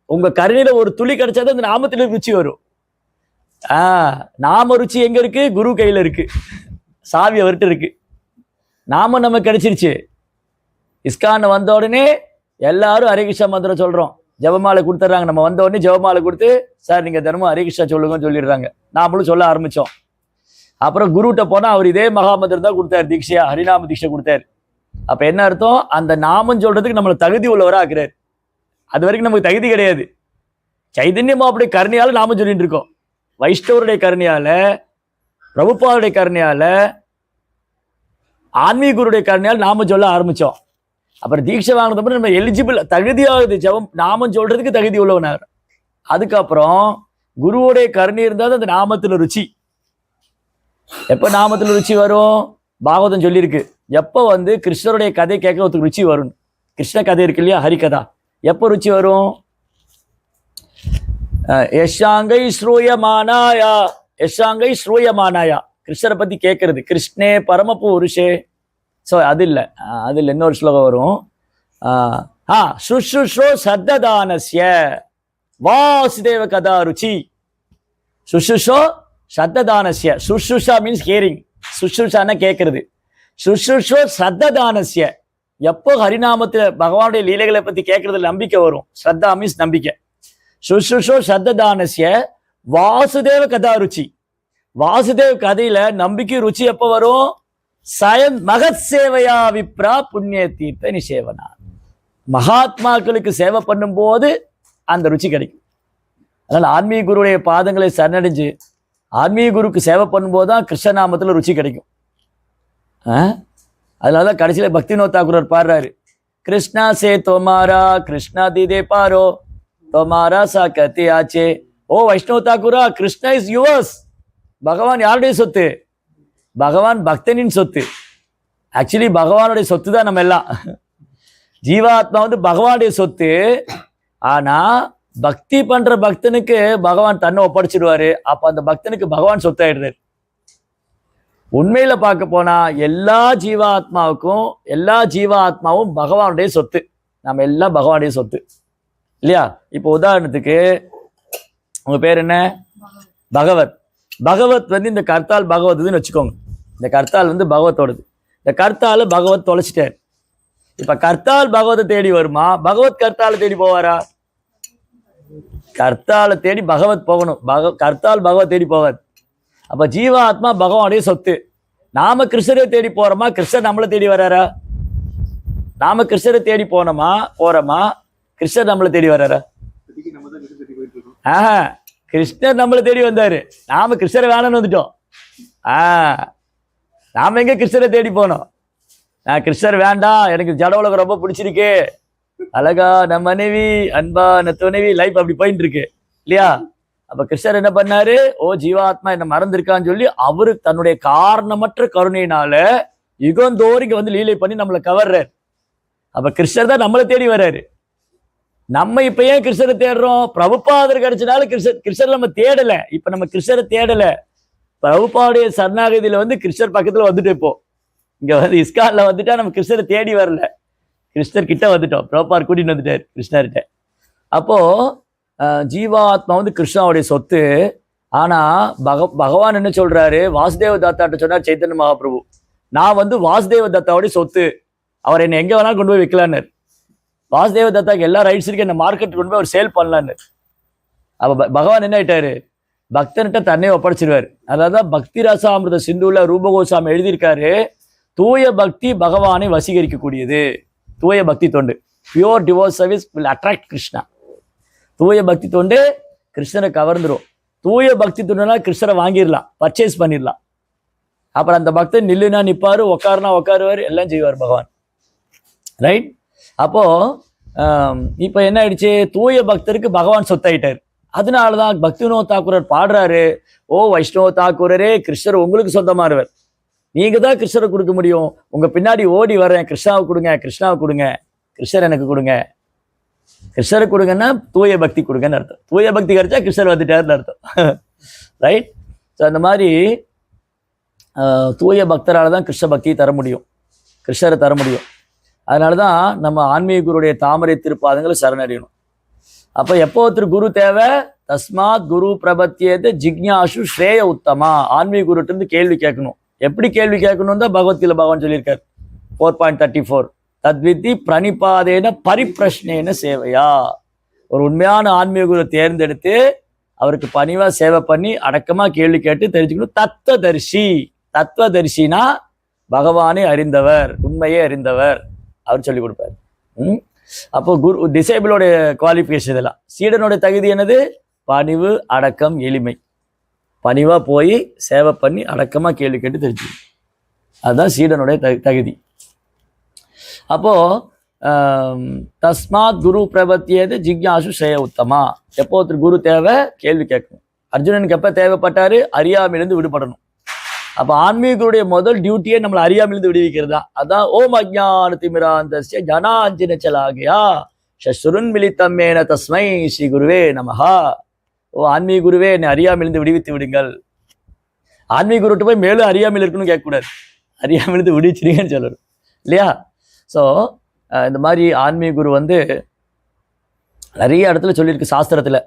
உங்க கருணையில ஒரு துளி கிடைச்சாதான் அந்த நாமத்துல ருச்சி வரும். நாம ருச்சி எங்க இருக்கு? குரு கையில இருக்கு, சாவி அவர்கிட்ட இருக்கு. நாம நமக்கு கிடைச்சிருச்சு. இஸ்கான் வந்த உடனே எல்லாரும் ஹரிகிருஷ்ணா மந்திரம் சொல்றோம், ஜெபமாலை கொடுத்துட்றாங்க. நம்ம வந்த உடனே ஜெபமாலை கொடுத்து, சார் நீங்க தினமும் ஹரிகிருஷ்ணா சொல்லுங்கன்னு சொல்லிடுறாங்க. நாமளும் சொல்ல ஆரம்பிச்சோம். அப்புறம் குருகிட்ட போனா அவர் இதே மகாமந்திரம் தான் கொடுத்தாரு, தீட்சையா ஹரிநாம தீட்சை கொடுத்தாரு. அப்ப என்ன அர்த்தம்? அந்த நாமம் சொல்றதுக்கு நம்மளை தகுதி உள்ளவரா ஆக்குறாரு. அது வரைக்கும் நமக்கு தகுதி கிடையாது. சைதன்ய மகாபுடைய கருணையால நாமம் சொல்லிட்டு இருக்கோம். வைஷ்ணவருடைய கருணையால, பிரபுபாவுடைய கருணையால, ஆன்மீக குருடைய கருணையால் நாமம் சொல்ல ஆரம்பிச்சோம். அப்புறம் தீட்சை வாங்கினதுக்கு நம்ம எலிஜிபிள், தகுதியாகுது, ஜபம் நாமம் சொல்றதுக்கு தகுதி உள்ளவனார். அதுக்கப்புறம் குருவுடைய கருணை இருந்தால் அந்த நாமத்துல ருச்சி. எப்ப நாமத்துல ருச்சி வரும்? பாகவதம் சொல்லியிருக்கு. எப்போ கிருஷ்ணருடைய கதை கேட்க ஒருத்தருக்கு ருச்சி வரும். கிருஷ்ண கதை இருக்கு இல்லையா, ஹரிகதா, எப்போ ருச்சி வரும்? யஷாங்கை ஸ்ரூயமானாயா, யஷாங்கை ஸ்ரூயமானாயா, கிருஷ்ணரை பத்தி கேட்கறது. கிருஷ்ணே பரம புருஷே. ஸோ அது இல்லை, அது இல்லை, இன்னொரு ஸ்லோகம் வரும். சுஷ்ருஷோ சத்ததானஸ்ய வாசுதேவ கதா ருச்சி. சுஷ்ருஷோ சத்ததானஸ்ய, சுஷ்ருஷா மீன்ஸ் ஹியரிங், சுஷ்ருஷான கேட்கறது. சுஷ்ருஷோ சத்ததானஸ்ய, எப்போ ஹரிநாமத்துல பகவானுடைய லீலைகளை பத்தி கேட்கறதுல நம்பிக்கை வரும். ஸ்ரத்தா மீன்ஸ் நம்பிக்கை. சுஷ்ருஷோ சத்ததானஸ்ய வாசுதேவ கதா ருச்சி. வாசுதேவ் கதையில நம்பிக்கை ருச்சி எப்போ வரும்? சயன் மகத் சேவையா விப்ரா புண்ணிய தீர்த்த நிஷேவனா. மகாத்மாக்களுக்கு சேவை பண்ணும் போது அந்த ருச்சி கிடைக்கும். அதனால ஆன்மீக குருடைய பாதங்களை சரணடைஞ்சு ஆன்மீக குருக்கு சேவை பண்ணும்போது தான் கிருஷ்ணநாமத்துல ருச்சி கிடைக்கும். அதனால கடைசியில பக்திவினோத் தாக்கூர் பாடுறாரு, கிருஷ்ணா சே தோமாரா கிருஷ்ணா தீதே பாரோ தோமாரா சா கத்தி ஆச்சே. ஓ வைஷ்ணவ் தாக்கூரா, கிருஷ்ணா இஸ் யுவர்ஸ். பகவான் யாருடைய சொத்து? பகவான் பக்தனின் சொத்து. ஆக்சுவலி பகவானுடைய சொத்து தான் நம்ம எல்லாம். ஜீவாத்மா பகவானுடைய சொத்து. ஆனா பக்தி பண்ற பக்தனுக்கு பகவான் தன்னை ஒப்படைச்சிடுவாரு. அப்ப அந்த பக்தனுக்கு பகவான் சொத்து ஆயிடுறாரு. உண்மையில பார்க்க போனா எல்லா ஜீவாத்மாவும் பகவானுடைய சொத்து. நம்ம எல்லாம் பகவானுடைய சொத்து இல்லையா? இப்போ உதாரணத்துக்கு உங்க பேர் என்ன? பகவத். பகவத் இந்த கர்த்தால் பகவத்னு வச்சுக்கோங்க. இந்த கர்த்தால் பகவத்தோடது. இந்த கர்த்தால பகவத் தொலைச்சிட்டார். இப்ப கர்த்தால் பகவத்தை தேடி வருமா? பகவத் கர்த்தால தேடி போவாரா? கர்த்தால தேடி பகவத் போகணும். கர்த்தால் பகவத் தேடி போவார். அப்ப ஜீவாத்மா பகவானுடைய சொத்து. நாம கிருஷ்ணரை தேடி போறோமா? கிருஷ்ணர் நம்மளை தேடி வர்றாரா? நாம கிருஷ்ணரை தேடி போறோமா? கிருஷ்ணர் நம்மளை தேடி வர்றாரா? கிருஷ்ணர் நம்மளை தேடி வந்தாரு. நாம கிருஷ்ணரை வேணும்னு வந்துட்டோம். நாம எங்க கிருஷ்ணரை தேடி போனோம்? நான் கிருஷ்ணர் வேண்டாம், எனக்கு ஜட உலகம் ரொம்ப பிடிச்சிருக்கு, அழகா நம்ம மனைவி, அன்பா துணைவி, லைஃப் அப்படி போயிட்டு இருக்கு இல்லையா? அப்ப கிருஷ்ணர் என்ன பண்ணாரு? ஓ ஜீவாத்மா என்ன மறந்துருக்கான்னு சொல்லி அவரு தன்னுடைய காரணமற்ற கருணையினால யுகந்தோறும் இங்க லீலை பண்ணி நம்மளை கவர்றாரு. அப்ப கிருஷ்ணர் தான் நம்மளை தேடி வர்றாரு. நம்ம இப்ப ஏன் கிருஷ்ணரை தேடுறோம்? பிரபுபாதர் கிடைச்சனால கிருஷ்ணர் நம்ம தேடல. இப்ப நம்ம கிருஷ்ணரை தேடல. பிரபுபாவுடைய சரணாகதியில கிருஷ்ணர் பக்கத்துல வந்துட்டு இப்போ இங்க இஸ்கான்ல வந்துட்டா நம்ம கிருஷ்ணரை தேடி வரல, கிருஷ்ணர் கிட்ட வந்துட்டோம். பிரபுபார் கூட்டிட்டு வந்துட்டாரு கிருஷ்ணர்கிட்ட. அப்போ ஜீவாத்மா கிருஷ்ணாவுடைய சொத்து. ஆனா பகவான் என்ன சொல்றாரு? வாசுதேவ தத்தாட்ட சொன்னார் சைத்தன்ய மகாபிரபு, நான் வாசுதேவ தத்தாவுடைய சொத்து, அவர் என்னை எங்க வேணாலும் கொண்டு போய் வைக்கலான்னு. வாசுதேவ தத்தாக்கு எல்லா ரைட்ஸ் இருக்கு, என்ன மார்க்கெட் கொண்டு போய் அவர் சேல் பண்ணலான்னு. அப்ப பகவான் என்ன ஆயிட்டாரு? பக்தன்கிட்ட தன்னை ஒப்படைச்சிருவாரு. அதாவது பக்தி ரசாமிருத சிந்துல ரூபகோசாமி எழுதியிருக்காரு, தூய பக்தி பகவானை வசீகரிக்கக்கூடியது. தூய பக்தி தொண்டு, pure divorce service will attract Krishna. தூய பக்தி தொண்டு கிருஷ்ணரை கவர்ந்துரும். தூய பக்தி தொண்டுனா கிருஷ்ணரை வாங்கிடலாம், பர்ச்சேஸ் பண்ணிடலாம். அப்புறம் அந்த பக்தன் நில்லுனா நிற்பாரு, உட்காருனா உட்காருவார், எல்லாம் செய்வார் பகவான். ரைட்? அப்போ இப்போ என்ன ஆயிடுச்சு? தூய பக்தருக்கு பகவான் சொத்தாயிட்டார். அதனாலதான் பக்திவினோத் தாக்கூரர் பாடுறாரு, ஓ வைஷ்ணவ தாக்கூரரே, கிருஷ்ணர் உங்களுக்கு சொந்தமானவர், நீங்க தான் கிருஷ்ணரை கொடுக்க முடியும். உங்க பின்னாடி ஓடி வரேன், கிருஷ்ணாவை கொடுங்க, கிருஷ்ணாவை கொடுங்க, கிருஷ்ணர் எனக்கு கொடுங்க. கிருஷ்ணரை கொடுங்கன்னா தூய பக்தி கொடுங்கன்னு அர்த்தம். தூய பக்தி கிடைச்சா கிருஷ்ணர் வந்துட்டாருன்னு அர்த்தம். ரைட்? ஸோ அந்த மாதிரி தூய பக்தரால தான் கிருஷ்ண பக்தியை தர முடியும், கிருஷ்ணரை தர முடியும். அதனாலதான் நம்ம ஆன்மீக குருடைய தாமரை திருப்பாதங்களை சரணடையணும். அப்ப எப்போ ஒருத்தர் குரு தேவை? தஸ்மாத் குரு பிரபத்தியது ஜிக்ஞாசு ஸ்ரேய உத்தமா. ஆன்மீக குருட்டு இருந்து கேள்வி கேட்கணும். எப்படி கேள்வி கேட்கணும் தான் பகவத்கீதை பகவான் சொல்லியிருக்காரு 4.34, தத்வித்தி பிரணிபாதேன பரிப்பிரஷ்னேன சேவையா. ஒரு உண்மையான ஆன்மீக குரு தேர்ந்தெடுத்து அவருக்கு பணிவா சேவை பண்ணி அடக்கமா கேள்வி கேட்டு தெரிஞ்சுக்கணும். தத்துவதர்ஷி. தத்துவதர்ஷினா பகவானை அறிந்தவர், உண்மையை அறிந்தவர் அவர் சொல்லிக் கொடுப்பார். அப்போ குரு டிசைபிளோட குவாலிஃபிகேஷன் இதெல்லாம். சீடனோட தகுதி என்னது? பணிவு, அடக்கம், எளிமை. பணிவா போய் சேவை பண்ணி அடக்கமா கேள்வி கேட்டு தெரிஞ்சுக்கணும். அதுதான் சீடனுடைய தகுதி. அப்போ தஸ்மாத் குரு பிரபத்தியது ஜிக்யாசு ஸ்ரேய உத்தமா. எப்போ ஒருத்தர் குரு தேவை, கேள்வி கேட்கணும். அர்ஜுனனுக்கு எப்போ தேவைப்பட்டாரு? அறியாமையிலிருந்து விடுபடணும். அப்போ ஆன்மீகருடைய முதல் டியூட்டியே நம்மளை அறியாமையிலிருந்து விடுவிக்கிறது தான். அதான் ஓம் அஜ்ஞான திமிராந்தஸ்ய ஜனாஞ்சன சலாகியா சஸ்ருன் மிலித்தம்மேன தஸ்மை ஸ்ரீ குருவே நமஹா. ஓ ஆன்மீக குருவே, என்னை அறியாமையிலிருந்து விடுவித்து விடுங்கள். ஆன்மீக குருட்டு போய் மேலும் அறியாமையில் இருக்கணும்னு கேட்கக்கூடாது, அறியாமையிலிருந்து விடுவிச்சிருங்கன்னு சொல்லணும் இல்லையா? ஸோ இந்த மாதிரி ஆன்மீக குரு வந்து நிறைய இடத்துல சொல்லியிருக்கு சாஸ்திரத்தில்.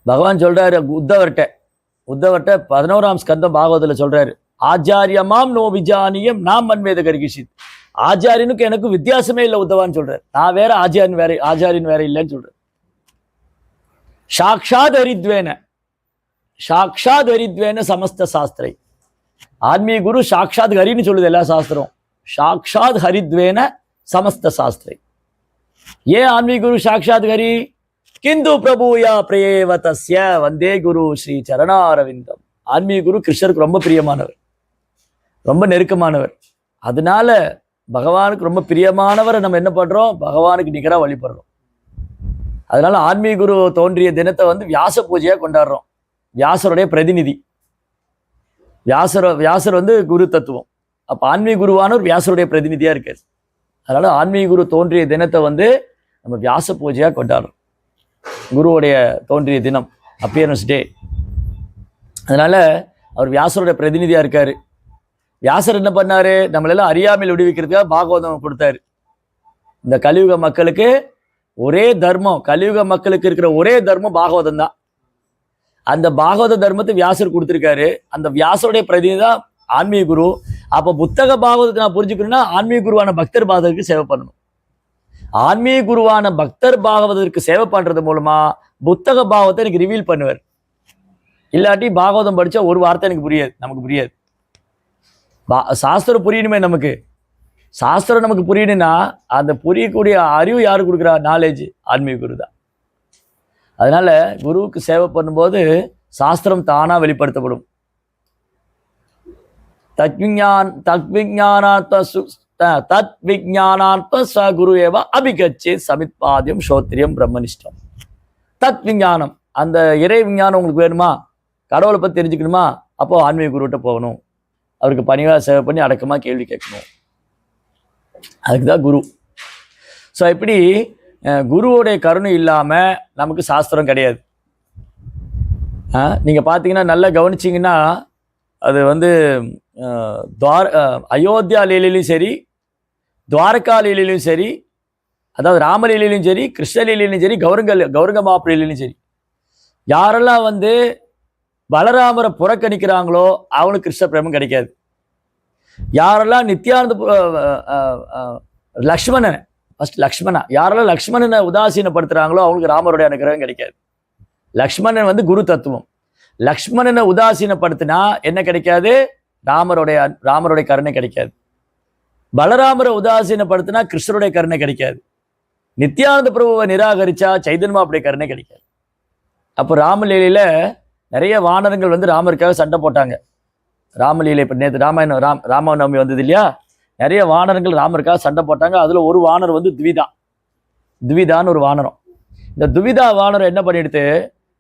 பகவான் சொல்றாரு உத்தவர்கிட்ட 11ஆம் ஸ்கந்தம் பாகவதத்தில் சொல்றாரு, ஆச்சாரியமாம் நோ விஜானியம் நாம் மன்வேத கரிகிஷித். ஆச்சாரியனுக்கு எனக்கு வித்தியாசமே இல்லை உத்தவான்னு சொல்றாரு. நான் வேற, ஆச்சாரியன் வேற இல்லைன்னு சொல்றாரு. சாக்ஷாத் ஹரித்வேன சமஸ்த சாஸ்திரை. ஆன்மீக குரு சாக்ஷாத் ஹரின்னு சொல்லுது எல்லா சாஸ்திரம். சாக்ஷாத் ஹரித்வேன சமஸ்த சாஸ்திரை. ஏன் ஆன்மீக குரு சாக்ஷாத் ஹரி? கிந்து பிரபுயா பிரேவ தஸ்ய வந்தே குரு ஸ்ரீ சரணாரவிந்தம். ஆன்மீக குரு கிருஷ்ணருக்கு ரொம்ப பிரியமானவர், ரொம்ப நெருக்கமானவர். அதனால பகவானுக்கு ரொம்ப பிரியமானவரை நம்ம என்ன பண்றோம்? பகவானுக்கு நிகராக வழிபடுறோம். அதனால ஆன்மீக குரு தோன்றிய தினத்தை வந்து வியாச பூஜையா கொண்டாடுறோம். வியாசருடைய பிரதிநிதி. வியாசர் வந்து குரு தத்துவம். அப்ப ஆன்மீக குருவானவர் வியாசருடைய பிரதிநிதியா இருக்காரு. அதனால ஆன்மீக குரு தோன்றிய தினத்தை வந்து நம்ம வியாச பூஜையா கொண்டாடுறோம். குருவுடைய தோன்றிய தினம், அப்பியரன்ஸ் டே. அதனால அவர் வியாசருடைய பிரதிநிதியா இருக்காரு. வியாசர் என்ன பண்ணாரு? நம்மளெல்லாம் அறியாமையில் விடுவிக்கிறதுக்காக பாகவதம் கொடுத்தாரு. இந்த கலியுக மக்களுக்கு ஒரே தர்மம், கலியுக மக்களுக்கு இருக்கிற ஒரே தர்மம் பாகவதம் தான். அந்த பாகவத தர்மத்தை வியாசர் கொடுத்திருக்காரு. அந்த வியாசருடைய பிரதிநிதி தான் ஆன்மீக குரு. அப்ப புத்தக பாகவதத்தை நான் புரிஞ்சுக்கணும்னா ஆன்மீக குருவான பக்தர் பாகவதற்கு சேவை பண்ணணும். ஆன்மீக குருவான பக்தர் பாகவதற்கு சேவை பண்றது மூலமா புத்தக பாகவத்தை எனக்கு ரிவீல் பண்ணுவார். இல்லாட்டி பாகவதம் படிச்சா ஒரு வார்த்தை எனக்கு புரியாது, நமக்கு புரியாது. சாஸ்திரம் புரியணுமே நமக்கு. சாஸ்திரம் நமக்கு புரியணும்னா அந்த புரியக்கூடிய அறிவு யாரு கொடுக்குறா? நாலேஜ் ஆன்மீக குரு தான். அதனால குருவுக்கு சேவை பண்ணும்போது சாஸ்திரம் தானா வெளிப்படுத்தப்படும். தத்விஜானாத்ம ச குரு ஏவ அபிகச்சே சமித்பாதியம் ஸ்ரோத்ரியம் பிரம்மனிஷ்டம். தத் விஞ்ஞானம், அந்த இறை விஞ்ஞானம் உங்களுக்கு வேணுமா? கடவுளை பற்றி தெரிஞ்சுக்கணுமா? அப்போ ஆன்மீக குருவிட்ட போகணும். அவருக்கு பணிவாக சேவை பண்ணி அடக்கமாக கேள்வி கேட்கணும். அதுக்குதான் குரு. ஸோ இப்படி குருவோடைய கருணை இல்லாமல் நமக்கு சாஸ்திரம் கிடையாது. நீங்கள் பார்த்தீங்கன்னா நல்லா கவனிச்சிங்கன்னா அது வந்து அயோத்தியா லீலையிலும் சரி, துவாரகா லீலையிலும் சரி, அதாவது ராமலீலையிலும் சரி, கிருஷ்ணலீலையிலும் சரி, கௌரங்க மாப்பிள்ளையிலும் சரி, யாரெல்லாம் வந்து பலராமரை புறக்கணிக்கிறாங்களோ அவனுக்கு கிருஷ்ண பிரேமம் கிடைக்காது. யாரெல்லாம் நித்யானந்த லக்ஷ்மணன் ஃபர்ஸ்ட் லக்ஷ்மணா யாரெல்லாம் லக்ஷ்மணனை உதாசீனப்படுத்துறாங்களோ அவங்களுக்கு ராமருடைய அனுகிரகம் கிடைக்காது. லக்ஷ்மணன் வந்து குரு தத்துவம். லக்ஷ்மணனை உதாசீனப்படுத்தினா என்ன கிடைக்காது? ராமருடைய கருணை கிடைக்காது. பலராமரை உதாசீனப்படுத்தினா கிருஷ்ணருடைய கருணை கிடைக்காது. நித்யானந்த பிரபுவை நிராகரிச்சா சைதன்மா அப்படியே கருணை கிடைக்காது. அப்போ ராமலீலையில நிறைய வானரங்கள் வந்து ராமருக்காக சண்டை போட்டாங்க. ராமலீலை இப்போ நேற்று ராமநவமி வந்தது இல்லையா? நிறைய வானரங்கள் ராமருக்காக சண்டை போட்டாங்க. அதுல ஒரு வானர் வந்து துவிதான்னு ஒரு வானரம். இந்த துவிதா வானரம் என்ன பண்ணிடுது?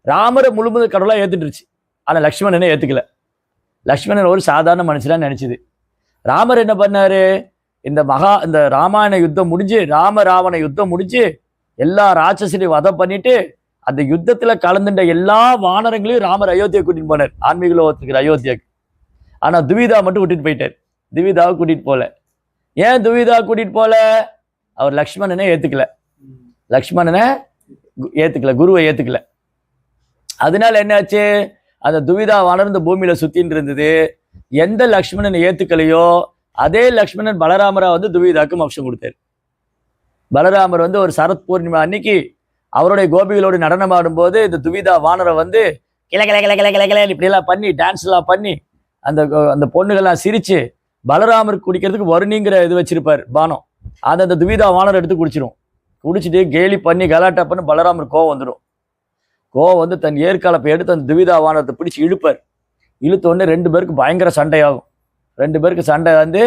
ராமரை முழுமுதல் கடவுளாக ஏத்துட்டுருச்சு. ஆனா லக்ஷ்மணனை ஏத்துக்கல. லக்ஷ்மணன் ஒரு சாதாரண மனுஷனா நினைச்சுது. ராமர் என்ன பண்ணாரு? இந்த ராமாயண யுத்தம் முடிஞ்சு, ராவண யுத்தம் முடிஞ்சு எல்லா ராட்சசரையும் வதம் பண்ணிட்டு அந்த யுத்தத்துல கலந்துட்ட எல்லா வானரங்களையும் ராமர் அயோத்தியா கூட்டிட்டு போனார். ஆன்மீக லோகத்துக்கு அயோத்தியாக்கு. ஆனா துவிதா மட்டும் விட்டுட்டு போயிட்டார். துவிதாவை கூட்டிட்டு போல. ஏன் துவிதா கூட்டிட்டு போல? அவர் லக்ஷ்மணனை ஏத்துக்கல. குருவை ஏத்துக்கல. அதனால என்னாச்சு? அந்த துவிதா வளர்ந்த பூமியில சுத்தின்னு இருந்தது. எந்த லக்ஷ்மணனை ஏத்துக்கலையோ அதே லக்ஷ்மணன் பலராமரா வந்து துவிதாக்கு மோட்சம் கொடுத்தாரு. பலராமர் வந்து ஒரு சரத் பூர்ணிமா அன்னைக்கு அவருடைய கோபிகளோடு நடனம் ஆடும்போது இந்த துவிதா வானரை வந்து கிள கிள கிள கிள கிள கிள இப்படி எல்லாம் பண்ணி டான்ஸ் எல்லாம் பண்ணி அந்த பொண்ணுகள்லாம் சிரிச்சு பலராமருக்கு குடிக்கிறதுக்கு வருணிங்கிற இது வச்சிருப்பார் பானம். அந்த துவிதா வானர் எடுத்து குடிச்சிடும். குடிச்சிட்டு கேலி பண்ணி கலாட்டா பண்ணி பலராமர் கோவம் வந்துடும். கோவம் வந்து தன் ஏற்காலப்பை எடுத்து அந்த துவிதா வானத்தை பிடிச்சி இழுப்பார். இழுத்த உடனே 2 பேருக்கு பயங்கர சண்டையாகும். 2 பேருக்கு சண்டை வந்து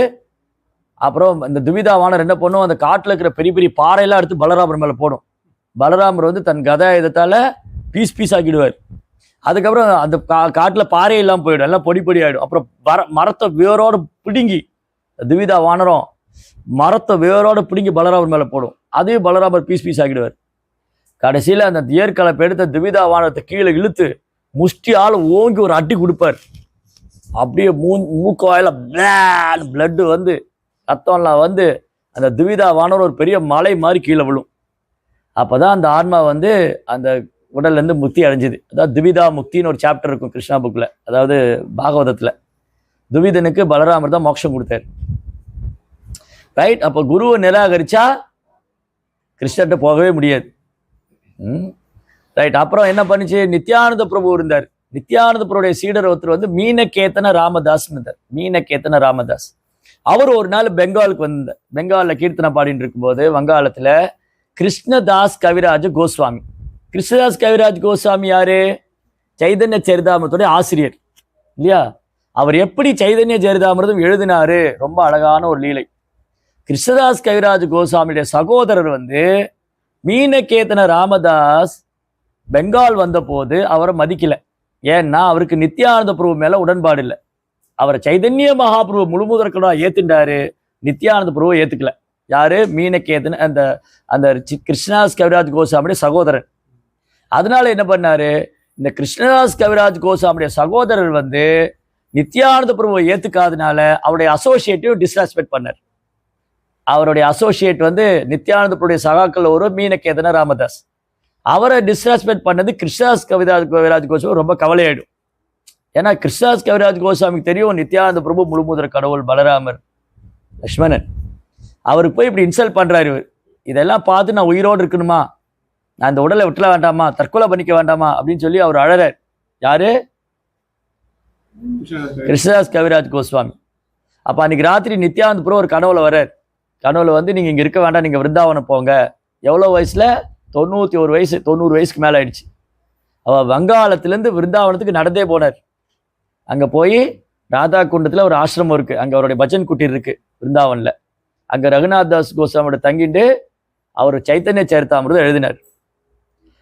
அப்புறம் இந்த துவிதா வானர் என்ன பண்ணும், அந்த காட்டில் இருக்கிற பெரிய பெரிய பாறையெல்லாம் எடுத்து பலராமர் மேலே போடும். பலராமர் வந்து தன் கதாயுதத்தால் பீஸ் ஆக்கிடுவார். அதுக்கப்புறம் அந்த காட்டில் பாறையெல்லாம் போயிடும், எல்லாம் பொடி பொடி ஆகிடும். அப்புறம் மரத்தை வேரோடு பிடுங்கி துவிதா வானரம் மரத்தை வேரோடு பிடுங்கி பலராமர் மேலே போடும். அதையும் பலராமர் பீஸ் ஆக்கிடுவார். கடைசியில் அந்த ஏற்கலப்பை எடுத்த துவிதா வானத்தை கீழே இழுத்து முஷ்டியால் ஓங்கி ஒரு அடி கொடுப்பார். அப்படியே மூக்கு வாயில பிளட்டு வந்து ரத்தம்லாம் வந்து அந்த துவிதா வானர் ஒரு பெரிய மலை மாதிரி கீழே விழும். அப்போதான் அந்த ஆன்மா வந்து அந்த உடல்லேருந்து முக்தி அடைஞ்சுது. அதாவது துவிதா முக்தின்னு ஒரு சாப்டர் இருக்கும் கிருஷ்ணா புக்கில், அதாவது பாகவதத்தில். துவிதனுக்கு பலராமர் தான் மோட்சம் கொடுத்தார். ரைட். அப்போ குருவை நிராகரிச்சா கிருஷ்ணர்கிட்ட போகவே முடியாது. ரைட். அப்புறம் என்ன பண்ணிச்சு, நித்யானந்த பிரபு இருந்தார். நித்யானந்த பிரபுடைய சீடர் ஒருத்தர் வந்து மீனகேத்தன ராமதாஸ் இருந்தார். மீனகேத்தன ராமதாஸ் அவர் ஒரு நாள் பெங்காலுக்கு வந்தார். பெங்காலில் கீர்த்தனை பாடிட்டு இருக்கும்போது வங்காளத்தில் கிருஷ்ணதாஸ் கவிராஜ கோஸ்வாமி. கிருஷ்ணதாஸ் கவிராஜ் கோஸ்வாமி யாரு? சைதன்ய சரிதாமிரத்துடைய ஆசிரியர் இல்லையா? அவர் எப்படி சைதன்ய சரிதாமிரதம் எழுதினாரு? ரொம்ப அழகான ஒரு லீலை. கிருஷ்ணதாஸ் கவிராஜ் கோஸ்வாமியுடைய சகோதரர் வந்து மீனகேத்தன ராமதாஸ் பெங்கால் வந்த போது அவரை மதிக்கல. ஏன்னா அவருக்கு நித்யானந்த பிரபு மேல உடன்பாடு இல்லை. அவரை சைதன்ய மகாபிரபு முழுமுதற்கடா ஏத்துட்டாரு, நித்யானந்த பிரபுவை ஏத்துக்கல. யாரு? மீனகேத்தன அந்த அந்த கிருஷ்ணதாஸ் கவிராஜ் கோஸ்வாமியுடைய சகோதரன். அதனால என்ன பண்ணாரு, இந்த கிருஷ்ணதாஸ் கவிராஜ் கோஸ்வாமியுடைய சகோதரர் வந்து நித்யானந்த பிரபுவை ஏத்துக்காதனால அவருடைய அசோசியேட்டையும் டிஸ்ரெஸ்பெக்ட் பண்ணார். அவருடைய அசோசியேட் வந்து நித்யானந்த பிரபுடைய சகாக்கள் ஒரு மீனகேதன ராமதாஸ். அவரை டிஸ்ரெஸ்பெக்ட் பண்ணது கிருஷ்ணதாஸ் கவிராஜ் கோஸ்வாமி ரொம்ப கவலையாயிடும். ஏன்னா கிருஷ்ணதாஸ் கவிராஜ் கோஸ்வாமிக்கு தெரியும் நித்யானந்த பிரபு முழுமுதற் கடவுள் பலராமர் லக்ஷ்மணன். அவருக்கு போய் இப்படி இன்சல்ட் பண்றாரு இவர். இதெல்லாம் பார்த்து நான் உயிரோடு இருக்கணுமா, நான் இந்த உடலை விட்டுல வேண்டாமா, தற்கொலை பண்ணிக்க வேண்டாமா அப்படின்னு சொல்லி அவர் அழறார். யாரு? கிருஷ்ணதாஸ் கவிராஜ் கோஸ்வாமி. அப்ப அன்னைக்கு ராத்திரி நித்யானந்த பிரபு ஒரு கனவுல வர்றார். கனவுல வந்து நீங்க இங்க இருக்க வேண்டாம், நீங்க விருந்தாவனம் போங்க. எவ்வளவு வயசுல? 91 வயசு, 90 வயசுக்கு மேல ஆயிடுச்சு. அவர் வங்காளத்திலேருந்து விருந்தாவனத்துக்கு நடந்தே போனார். அங்கே போய் ராதா குண்டத்தில் ஒரு ஆசிரமம் இருக்குது, அங்கே அவருடைய பஜன் குட்டீர் இருக்குது விருந்தாவனில். அங்கே ரகுநாத் தாஸ் கோஸ்வாமியோட தங்கிட்டு அவர் சைத்தன்ய சரிதாமிரதம் எழுதினார்.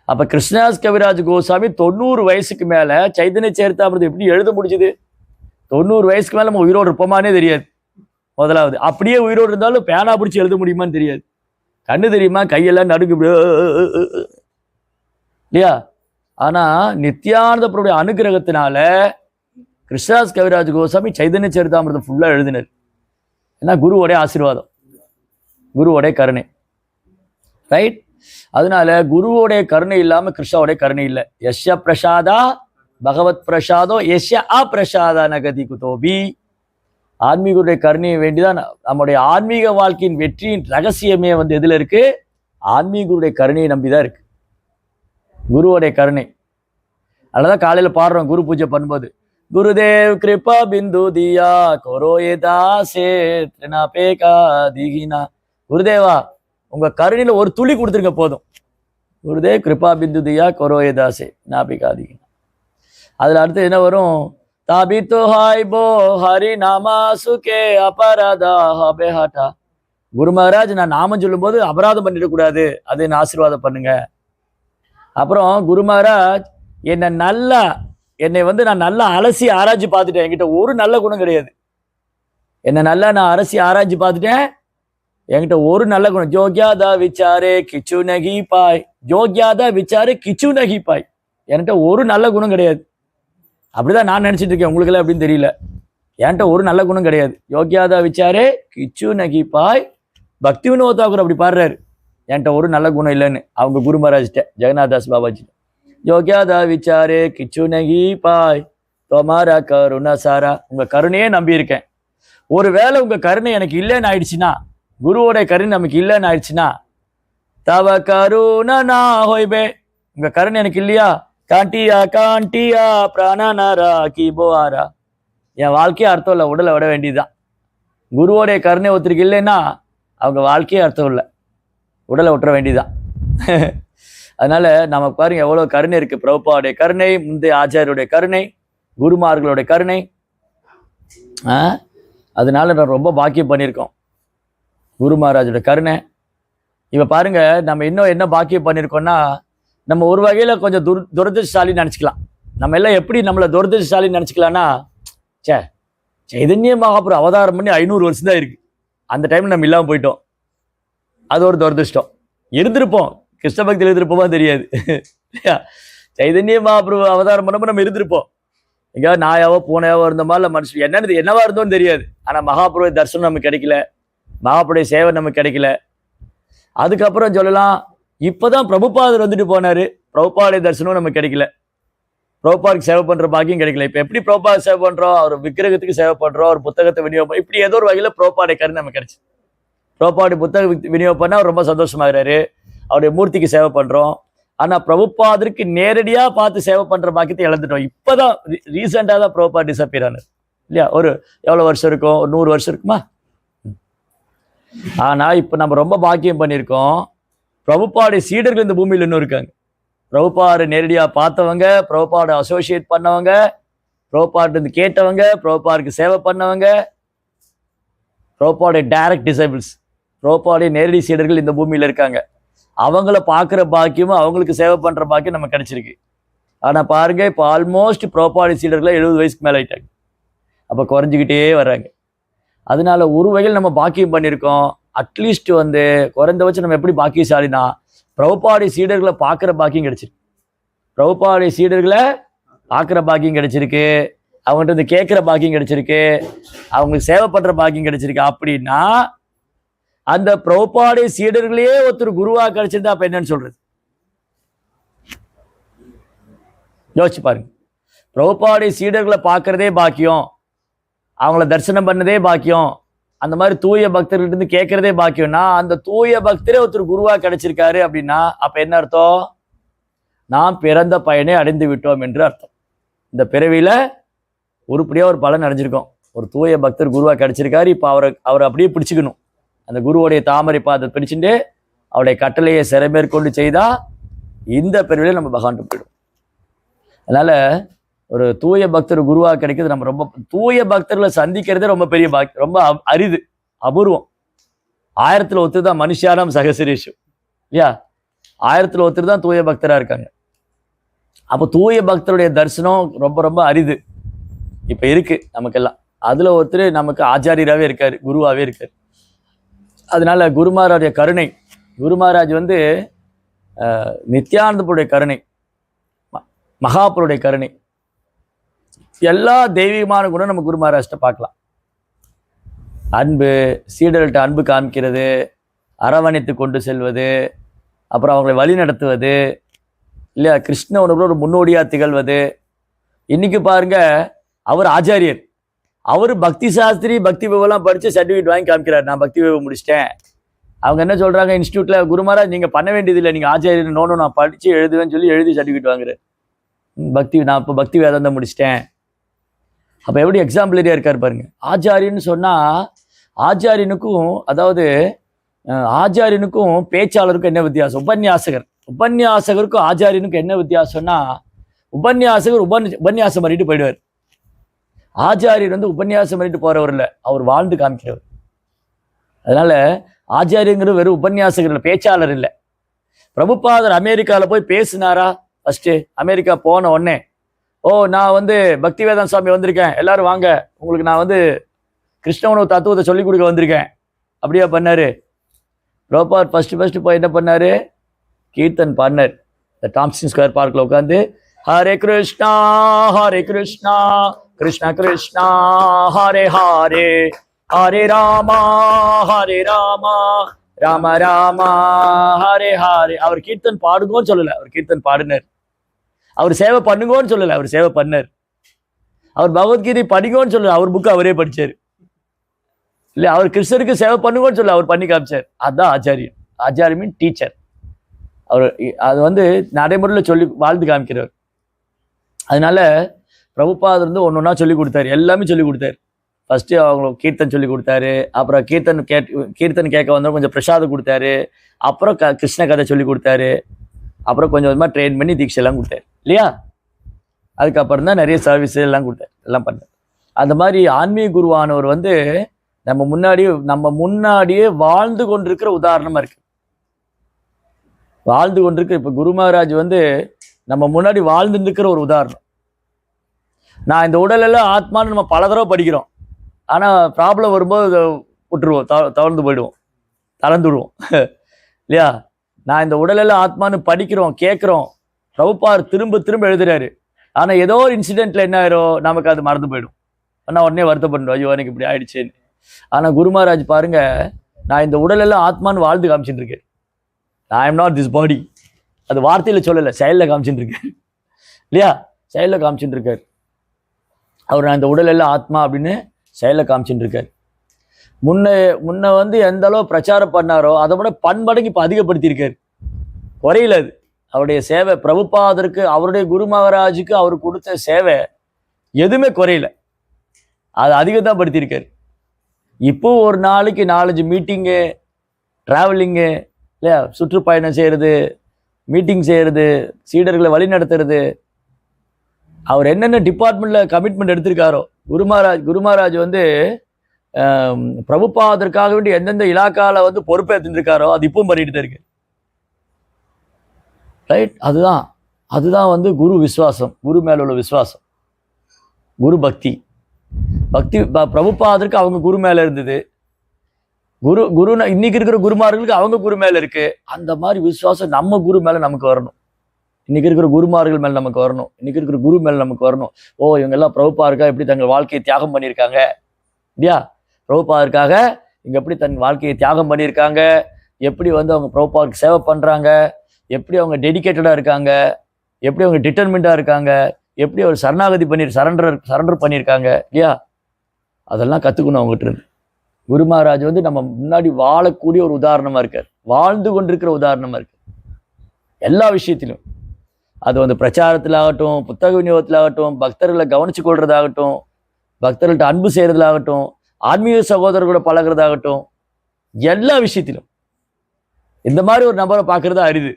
அப்போ கிருஷ்ணதாஸ் கவிராஜ் கோஸ்வாமி 90 வயசுக்கு மேலே சைத்தன்ய சரிதாமிரதம் எப்படி எழுத முடிஞ்சுது? 90 வயசுக்கு மேலே நம்ம உயிரோடு இருப்போமானே தெரியாது. முதலாவது, அப்படியே உயிரோடு இருந்தாலும் பேனா பிடிச்சி எழுத முடியுமான்னு தெரியாது. கண்ணு தெரியுமா, கையெல்லாம் நடுங்கு இல்லையா? ஆனால் நித்யானந்த பிரபுடைய அனுகிரகத்தினால கிருஷ்ணதாஸ் கவிராஜ் கோஸ்வாமி சைதன்ய சரிதாமிரதம் ஃபுல்லாக எழுதினார். ஏன்னா குருவோடைய ஆசீர்வாதம், குருவோடைய கருணை. ரைட். அதனால குருவோடைய கருணை இல்லாமல் கிருஷ்ணாவுடைய கருணை இல்லை. யஷ்ய பிரசாதா பகவத் பிரசாதோ யஷ்ய அப்பிரசாதா நகதி குதோபி. ஆன்மீகருடைய கருணையை வேண்டிதான் நம்முடைய ஆன்மீக வாழ்க்கையின் வெற்றியின் ரகசியமே வந்து எதுல இருக்கு? ஆன்மீகருடைய கருணையை நம்பிதான் இருக்கு, குருவோடைய கருணை. அதனாலதான் காலையில பாடுறோம் குரு பூஜை பண்ணும்போது, குருதேவ் கிருபா பிந்து தியா கொரோ ஏதாசே பேகா திகினா. குருதேவா உங்க கருணையில ஒரு துளி கொடுத்துருங்க போதும். குருதேவ் கிருபா பிந்து தியா கொரோ ஏதாசே நாபிகா திகினா. அதுல அடுத்து என்ன வரும்? தாபித்து ஹாய் போ ஹரி நாமா சுகே அபராதா ஹபே ஹாட்டா. குரு மகாராஜ் நான் நாமம் சொல்லும் போது அபராதம் பண்ணிடக்கூடாது, அது என்ன ஆசீர்வாதம் பண்ணுங்க. அப்புறம் குரு மகாராஜ் என்னை வந்து நான் நல்லா அலசி ஆராய்ச்சி பார்த்துட்டேன், என்கிட்ட ஒரு நல்ல குணம் கிடையாது. என்னை நல்லா நான் அலசி ஆராய்ச்சி பார்த்துட்டேன், என்கிட்ட ஒரு நல்ல குணம். ஜோக்யாதா விசாரே கிச்சு நகி பாய், ஜோக்யாதா விசாரே கிச்சு நகி பாய். என்கிட்ட ஒரு நல்ல குணம் கிடையாது. அப்படிதான் நான் நினைச்சிட்டு இருக்கேன், உங்களுக்கு எல்லாம் அப்படின்னு தெரியல. என்கிட்ட ஒரு நல்ல குணம் கிடையாது. யோகியாதா விசாரே கிச்சு நகி பாய். பக்தி வினோத் தாக்கூர் அப்படி பாடுறாரு, என்கிட்ட ஒரு நல்ல குணம் இல்லைன்னு அவங்க குரு மகாராஜ்கிட்ட, ஜெகநாத் தாஸ் பாபாஜி. யோகியாதா விசாரே கிச்சு நகி பாய் தோமாரா கருணா சாரா. உங்க கருணையே நம்பி இருக்கேன். ஒரு வேளை உங்க கருணை எனக்கு இல்லைன்னு ஆயிடுச்சுன்னா, குருவோடைய கருணை நமக்கு இல்லைன்னு ஆயிடுச்சுன்னா, தவ கருணா ஹோய்பே. உங்க கருணை எனக்கு இல்லையா, காண்டியா காண்டியா பிராணாரா கீபோஆரா. என் வாழ்க்கையே அர்த்தம் இல்லை, உடலை விட வேண்டியதுதான். குருவோடைய கருணை ஒருத்தருக்கு இல்லைன்னா அவங்க வாழ்க்கையே அர்த்தம் இல்லை, உடலை விட்டுற வேண்டியதான். அதனால நமக்கு பாருங்க எவ்வளோ கருணை இருக்கு. பிரபுபாவுடைய கருணை, முந்தைய ஆச்சாரியுடைய கருணை, குருமார்களுடைய கருணை. அதனால நான் ரொம்ப பாக்கியம் பண்ணியிருக்கோம். குரு மகாராஜோட கருணை. இப்போ பாருங்க நம்ம இன்னும் என்ன பாக்கியம் பண்ணியிருக்கோம்னா, நம்ம ஒரு வகையில் கொஞ்சம் துரதிருஷ்டசாலின்னு நினச்சிக்கலாம். நம்ம எல்லாம் எப்படி நம்மளை துரதிருஷ்டசாலின்னு நினச்சிக்கலாம்னா, சைதன்ய மகாபுரு அவதாரம் பண்ணி 500 வருஷம் தான் இருக்கு, அந்த டைம்ல நம்ம இல்லாமல் போயிட்டோம், அது ஒரு துரதிருஷ்டம். இருந்திருப்போம், கிருஷ்ண பக்தியில் இருந்திருப்போமா தெரியாது. சைதன்ய மகாபுரு அவதாரம் பண்ணப்போ நம்ம இருந்திருப்போம், எங்கேயாவது நாயாவோ பூனையாவோ இருந்த மாதிரி மனுஷன் என்னவா இருந்தோன்னு தெரியாது. ஆனால் மகாபுருடைய தரிசனம் நமக்கு கிடைக்கல, மகாபுருடைய சேவை நமக்கு கிடைக்கல. அதுக்கப்புறம் சொல்லலாம், இப்போதான் பிரபுபாதர் வந்துட்டு போனாரு, பிரபுபாடைய தரிசனம் நமக்கு கிடைக்கல, பிரபுபாருக்கு சேவை பண்ற பாக்கியம் கிடைக்கல. இப்போ எப்படி பிரபுபாத சேவை பண்றோம், அவர் விக்கிரகத்துக்கு சேவை பண்றோம், ஒரு புத்தகத்தை விநியோகம், இப்படி ஏதோ ஒரு வகையில் பிரபுபாடைய கருணை நமக்கு கிடைச்சு. பிரபுபாடைய புத்தக விநியோகம் பண்ணா அவர் ரொம்ப சந்தோஷமாகிறாரு, அவருடைய மூர்த்திக்கு சேவை பண்றோம். ஆனா பிரபுபாதருக்கு நேரடியா பார்த்து சேவை பண்ற பாக்கியத்தை இழந்துட்டோம். இப்பதான் ரீசெண்டா தான் பிரபுபா டிசப்பியர் ஆனார் இல்லையா? ஒரு எவ்வளவு வருஷம் இருக்கும், ஒரு 100 வருஷம் இருக்குமா? ஆனா இப்ப நம்ம ரொம்ப பாக்கியம் பண்ணியிருக்கோம். பிரபுபாடைய சீடர்கள் இந்த பூமியில் இன்னும் இருக்காங்க. பிரபுபாடு நேரடியா பார்த்தவங்க, பிரபுபாடு அசோசியேட் பண்ணவங்க, பிரபுபாடு கேட்டவங்க, பிரபுபாருக்கு சேவை பண்ணவங்க, பிரபுபாடைய டைரக்ட் டிசைபிள்ஸ், பிரபுபாடைய நேரடி சீடர்கள் இந்த பூமியில இருக்காங்க. அவங்கள பார்க்குற பாக்கியமும் அவங்களுக்கு சேவை பண்ணுற பாக்கியம் நமக்கு கிடைச்சிருக்கு. ஆனால் பாருங்க, இப்போ ஆல்மோஸ்ட் பிரபுபாடி சீடர்களை 70 வயசுக்கு மேலே ஆயிட்டாங்க, அப்போ குறைஞ்சிக்கிட்டே வர்றாங்க. அதனால ஒரு வகையில் நம்ம பாக்கியம் பண்ணியிருக்கோம். அட்லீஸ்ட் குறைந்தபட்சம் நம்ம எப்படி பாக்கியசாலினா, பிரபுபாடி சீடர்களை பார்க்குற பாக்கியம் கிடைச்சிருக்கு, பிரபுபாடி சீடர்களை பார்க்குற பாக்கியம் கிடைச்சிருக்கு, அவங்கள்ட்ட கேட்குற பாக்கியம் கிடைச்சிருக்கு, அவங்களுக்கு சேவை பண்ணுற பாக்கியம் கிடைச்சிருக்கு. அப்படின்னா அந்த பிரபுபாடைய சீடர்களே ஒருத்தர் குருவா கிடைச்சிருந்தா அப்ப என்னன்னு சொல்றது? யோசிச்சு பாருங்க. பிரபுபாடைய சீடர்களை பார்க்கறதே பாக்கியம், அவங்கள தரிசனம் பண்ணதே பாக்கியம், அந்த மாதிரி தூய பக்தர்கிட்ட இருந்து கேட்கறதே பாக்கியம்னா, அந்த தூய பக்தரே ஒருத்தர் குருவா கிடைச்சிருக்காரு அப்படின்னா அப்ப என்ன அர்த்தம்? நாம் பிறந்த பயனை அடைந்து விட்டோம் என்று அர்த்தம். இந்த பிறவியில உருப்படியா ஒரு பலன் அடைஞ்சிருக்கோம். ஒரு தூய பக்தர் குருவா கிடைச்சிருக்காரு, இப்ப அவரை அப்படியே பிடிச்சுக்கணும். அந்த குருவோடைய தாமரை பாதத்தை பிடிச்சுட்டு அவருடைய கட்டளையை சிறமேற்கொண்டு செய்தா இந்த பிரிவிலே நம்ம பகவான் போயிடும். அதனால ஒரு தூய பக்தர் குருவா கிடைக்கிறது நம்ம ரொம்ப, தூய பக்தர்களை சந்திக்கிறதே ரொம்ப பெரிய பாக்கியம், ரொம்ப அரிது, அபூர்வம். 1000ல் ஒருத்தர் தான் மனுஷானம் சகசிரேஷு இல்லையா? 1000ல் ஒருத்தர் தான் தூய பக்தரா இருக்காங்க. அப்போ தூய பக்தருடைய தரிசனம் ரொம்ப ரொம்ப அரிது இப்ப இருக்கு நமக்கெல்லாம். அதுல ஒருத்தர் நமக்கு ஆச்சாரியராகவே இருக்காரு, குருவாவே இருக்காரு. அதனால குரு மகாராஜுடைய கருணை, குரு மகாராஜ் நித்யானந்தபுடைய கருணை, மகாபுருடைய கருணை, எல்லா தெய்வீகமான குணம் நம்ம குரு மகாராஜ்கிட்ட பார்க்கலாம். அன்பு, சீடர்கள்ட்ட அன்பு காமிக்கிறது, அரவணைத்து கொண்டு செல்வது, அப்புறம் அவங்களை வழி நடத்துவது இல்லையா, கிருஷ்ண உணர்வு ஒரு முன்னோடியா திகழ்வது. இன்னைக்கு பாருங்க, அவர் ஆச்சாரியர், அவர் பக்தி சாஸ்திரி, பக்தி விவெல்லாம் படிச்சு சர்டிஃபிகேட் வாங்கி காமிக்கிறார், நான் பக்தி விவ முடிச்சிட்டேன். அவங்க என்ன சொல்றாங்க இன்ஸ்டியூட்ல, குரு மகாராஜ் நீங்க பண்ண வேண்டியதில்லை, நீங்க ஆச்சாரியர், நோனும் நான் படிச்சு எழுதுவேன்னு சொல்லி எழுதி சர்டிஃபிகேட் வாங்குறேன். நான் இப்போ பக்தி வேதாந்தம் முடிச்சிட்டேன். அப்ப எப்படி எக்ஸாம்பிளரியா இருக்காரு பாருங்க. ஆச்சாரியன்னு சொன்னா ஆச்சாரியனுக்கும், அதாவது ஆச்சாரியனுக்கும் பேச்சாளருக்கும் என்ன வித்தியாசம்? உபன்யாசகருக்கும் ஆச்சாரியனுக்கும் என்ன வித்தியாசம்னா, உபன்யாசகர் உபன்யாசம் பண்ணிட்டு போயிடுவார், ஆச்சாரியர் உபன்யாசம் பண்ணிட்டு போறவர் இல்லை, அவர் வாழ்ந்து காமிக்கிறவர். அதனால ஆச்சாரியங்கிற வெறும் உபன்யாசகர் இல்லை, பேச்சாளர் இல்லை. பிரபுபாதர் அமெரிக்கால போய் பேசினாரா? ஃபர்ஸ்ட் அமெரிக்கா போன உடனே, நான் பக்தி வேதாந்த சுவாமி வந்திருக்கேன், எல்லாரும் வாங்க, உங்களுக்கு நான் கிருஷ்ண உணவு தத்துவத்தை சொல்லிக் கொடுக்க வந்திருக்கேன், அப்படியா பண்ணாரு? பிரபுபாதர் ஃபர்ஸ்ட் போய் என்ன பண்ணாரு? கீர்த்தன் பாடினார். இந்த டாம்சன் ஸ்கொயர் பார்க்ல உட்காந்து ஹரே கிருஷ்ணா கிருஷ்ண கிருஷ்ணா ஹரே ஹரே, ஹரே ராமா ராம ராமா ஹரே ஹரே. அவர் கீர்த்தன் பாடுங்கன்னு சொல்லல, அவர் கீர்த்தன் பாடினார். அவர் சேவை பண்ணுங்கன்னு சொல்லல, அவர் சேவை பண்ணார். அவர் பகவத்கீதை படிங்கன்னு சொல்லல, அவர் புக்கு அவரே படிச்சார். இல்ல, அவர் கிருஷ்ணருக்கு சேவை பண்ணுங்கன்னு சொல்ல, அவர் பண்ணி காமிச்சார். அதுதான் ஆச்சாரியன். ஆச்சாரியன் மீன் டீச்சர். அவர் அது நடைமுறையில் சொல்லி வாழ்ந்து காமிக்கிறவர். அதனால பிரபுபாதர் ஒன்னொன்னா சொல்லி கொடுத்தாரு, எல்லாமே சொல்லி கொடுத்தாரு. ஃபஸ்ட்டு அவங்களுக்கு கீர்த்தன் சொல்லி கொடுத்தாரு. அப்புறம் கீர்த்தன் கேட்க வந்தவங்க கொஞ்சம் பிரசாதம் கொடுத்தாரு. அப்புறம் கிருஷ்ண கதை சொல்லி கொடுத்தாரு. அப்புறம் கொஞ்சம் கொஞ்சமாக ட்ரெயின் பண்ணி தீட்சையெல்லாம் கொடுத்தாரு இல்லையா? அதுக்கப்புறம் தான் நிறைய சர்வீஸ் எல்லாம் கொடுத்தாரு, எல்லாம் பண்ணார். அந்த மாதிரி ஆன்மீக குருவானவர் வந்து நம்ம முன்னாடியே வாழ்ந்து கொண்டிருக்கிற உதாரணமாக இருக்கு. வாழ்ந்து கொண்டிருக்கிற இப்போ குரு மகாராஜ் வந்து நம்ம முன்னாடி வாழ்ந்துட்டு இருக்கிற ஒரு உதாரணம். நான் இந்த உடலெல்லாம் ஆத்மான்னு நம்ம பல தடவை படிக்கிறோம். ஆனால் ப்ராப்ளம் வரும்போது விட்டுருவோம், தவழ்ந்து போயிடுவோம், தளர்ந்துடுவோம் இல்லையா? நான் இந்த உடலெல்லாம் ஆத்மான்னு படிக்கிறோம், கேட்குறோம். பிரபுபாதர் திரும்ப திரும்ப எழுதுறாரு. ஆனால் ஏதோ ஒரு இன்சிடென்ட்ல என்ன ஆயிரும், நமக்கு அது மறந்து போயிடும். ஆனால் உடனே வருத்தப்படும், ஐயோ எனக்கு இப்படி ஆயிடுச்சேன்னு. ஆனால் குரு மகாராஜ் பாருங்க, நான் இந்த உடலெல்லாம் ஆத்மான்னு வாழ்ந்து காமிச்சுட்டு இருக்கேன். I am not this body. அது வார்த்தையில் சொல்லலை, செயலில் காமிச்சுட்டு இருக்கேன் இல்லையா? செயலில் காமிச்சுட்டு இருக்காரு அவர். நான் இந்த உடலெல்லாம் ஆத்மா அப்படின்னு செயலில் காமிச்சுட்டு இருக்காரு. முன்ன வந்து எந்த அளவு பிரச்சாரம் பண்ணாரோ அதை விட பன்மடங்கு இப்போ அதிகப்படுத்தியிருக்காரு. குறையில அது அவருடைய சேவை. பிரபுபாதருக்கு, அவருடைய குரு மகாராஜுக்கு அவர் கொடுத்த சேவை எதுவுமே குறையில, அது அதிகம் தான் படுத்தியிருக்காரு. இப்போ ஒரு நாளைக்கு 4-5 மீட்டிங்கு, ட்ராவலிங்கு இல்லையா, சுற்றுப்பயணம் செய்கிறது, மீட்டிங் செய்கிறது, சீடர்களை வழி நடத்துறது. அவர் என்னென்ன டிபார்ட்மெண்ட்டில் கமிட்மெண்ட் எடுத்திருக்காரோ, குரு மகாராஜ் வந்து பிரபுபாதற்காக வேண்டி எந்தெந்த இலாக்காவில் வந்து பொறுப்பேற்றிருக்காரோ அது இப்பவும் பண்ணிட்டு தான் இருக்கு. ரைட்? அதுதான் வந்து குரு விசுவாசம், குரு மேல உள்ள விசுவாசம், குரு பக்தி. பிரபுபாதருக்கு அவங்க குரு மேல இருந்தது. குரு இன்னைக்கு இருக்கிற குருமார்களுக்கு அவங்க குரு மேல இருக்கு. அந்த மாதிரி விசுவாசம் நம்ம குரு மேல நமக்கு வரணும். இன்னைக்கு இருக்கிற குருமார்கள் மேல நமக்கு வரணும். இன்னைக்கு இருக்கிற குரு மேல நமக்கு வரணும். ஓ, இவங்க எல்லாம் பிரபுபாதருக்காக எப்படி தங்கள் வாழ்க்கையை தியாகம் பண்ணியிருக்காங்க இல்லையா? பிரபுபாதருக்காக இங்க எப்படி தன் வாழ்க்கையை தியாகம் பண்ணியிருக்காங்க, எப்படி வந்து அவங்க பிரபுபாதருக்கு சேவை பண்றாங்க, எப்படி அவங்க டெடிக்கேட்டடா இருக்காங்க, எப்படி அவங்க டிட்டர்மெண்டா இருக்காங்க, எப்படி அவர் சரண்டர் பண்ணியிருக்காங்க இல்லையா? அதெல்லாம் கத்துக்கணும் அவங்ககிட்ட இருந்து. குரு மகாராஜ் வந்து நம்ம முன்னாடி வாழக்கூடிய ஒரு உதாரணமா இருக்கார், வாழ்ந்து கொண்டிருக்கிற உதாரணமா இருக்கு எல்லா விஷயத்திலும். அது வந்து பிரச்சாரத்திலாகட்டும், புத்தக விநியோகத்திலாகட்டும், பக்தர்களை கவனிச்சு கொள்றதாகட்டும், பக்தர்கள்ட்ட அன்பு செய்யறதாகட்டும், ஆன்மீக சகோதரர்களோட பழகிறதாகட்டும், எல்லா விஷயத்திலும் இந்த மாதிரி ஒரு நபரை பார்க்கறது அரிது.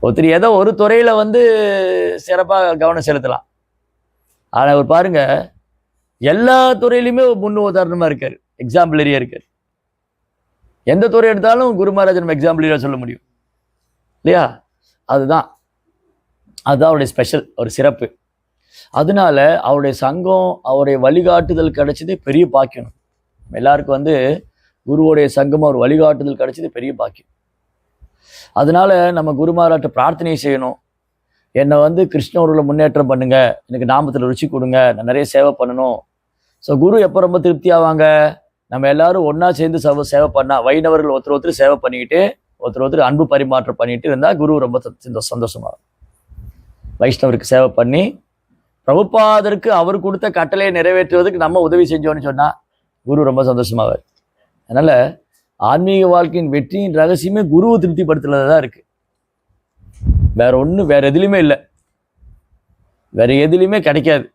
ஒருத்தர் ஏதோ ஒரு துறையில வந்து சிறப்பாக கவனம் செலுத்தலாம். ஆனா அவர் பாருங்க, எல்லா துறையிலுமே முன் உதாரணமா இருக்காரு, எக்ஸாம்பிளரியா இருக்காரு. எந்த துறை எடுத்தாலும் குரு மகாராஜ் நம்ம எக்ஸாம்பிளரியா சொல்ல முடியும் இல்லையா? அதுதான் அவருடைய ஸ்பெஷல், ஒரு சிறப்பு. அதனால அவருடைய சங்கம், அவருடைய வழிகாட்டுதல் கிடைச்சதே பெரிய பாக்கியம். எல்லாருக்கும் வந்து குருவோடைய சங்கம், அவர் வழிகாட்டுதல் கிடைச்சது பெரிய பாக்கியம். அதனால நம்ம குரு மகாராஜ்ட்ட பிரார்த்தனை செய்யணும். என்னை வந்து கிருஷ்ணவர்களை முன்னேற்றம் பண்ணுங்க, எனக்கு நாமத்தில் ருச்சி கொடுங்க, நான் நிறைய சேவை பண்ணணும். ஸோ குரு எப்போ ரொம்ப திருப்தி ஆவாங்க, நம்ம எல்லாரும் ஒன்றா சேர்ந்து சேவை பண்ணா, வைணவர்கள் ஒருத்தர் சேவை பண்ணிக்கிட்டு, ஒருத்தர் அன்பு பரிமாற்றம் பண்ணிட்டு இருந்தால் குரு ரொம்ப சந்தோஷமாகும். வைஷ்ணவருக்கு சேவை பண்ணி பிரபுபாதருக்கு அவர் கொடுத்த கட்டளையை நிறைவேற்றுவதற்கு நம்ம உதவி செஞ்சோன்னு சொன்னால் குரு ரொம்ப சந்தோஷமாவார். அதனால் ஆன்மீக வாழ்க்கையின் வெற்றியின் ரகசியமே குருவை திருப்திப்படுத்துறதுல தான் இருக்குது. வேற எதுலையுமே இல்லை, வேற எதுலையுமே கிடைக்காது,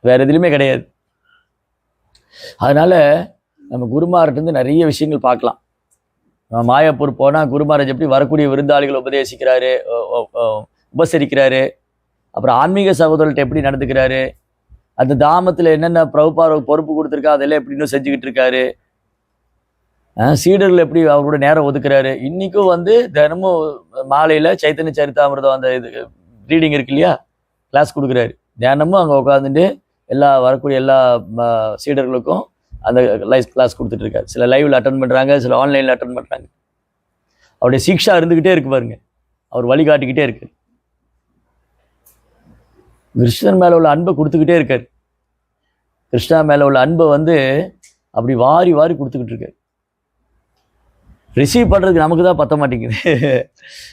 வேற எதுலையுமே கிடையாது. அதனால நம்ம குருமார்கிட்ட நிறைய விஷயங்கள் பார்க்கலாம். நம்ம மாயாப்பூர் போனால் குரு மகாராஜ் எப்படி வரக்கூடிய விருந்தாளிகள் உபசரிக்கிறாரு, அப்புறம் ஆன்மீக சகோதரர்கிட்ட எப்படி நடந்துக்கிறாரு, அந்த தாமத்தில் என்னென்ன பிரபுபாதருக்கு பொறுப்பு கொடுத்துருக்கா அதெல்லாம் எப்படி இன்னும் செஞ்சுக்கிட்டு இருக்காரு, சீடர்கள் எப்படி அவரோட நேரம் ஒதுக்குறாரு. இன்னைக்கும் வந்து தினமும் மாலையில் சைத்தன்ய சரிதாமிர்தம் அந்த இது ரீடிங் இருக்கு இல்லையா, கிளாஸ் கொடுக்குறாரு. தினமும் அங்கே உட்காந்துட்டு வரக்கூடிய எல்லா சீடர்களுக்கும் அந்த லைவ் கிளாஸ் கொடுத்துட்டு இருக்காரு. சில லைவ்ல அட்டன் பண்ணுறாங்க, சில ஆன்லைனில் அட்டன் பண்ணுறாங்க. அவருடைய சிக்ஷா இருந்துக்கிட்டே இருக்கு பாருங்க, அவர் வழிகாட்டிக்கிட்டே இருக்கு. கிருஷ்ணன் மேலே உள்ள அன்பை கொடுத்துக்கிட்டே இருக்காரு. கிருஷ்ணா மேலே உள்ள அன்பை வந்து அப்படி வாரி வாரி கொடுத்துக்கிட்டு இருக்காரு. ரிசீவ் பண்ணுறதுக்கு நமக்கு தான் பத்த மாட்டேங்குது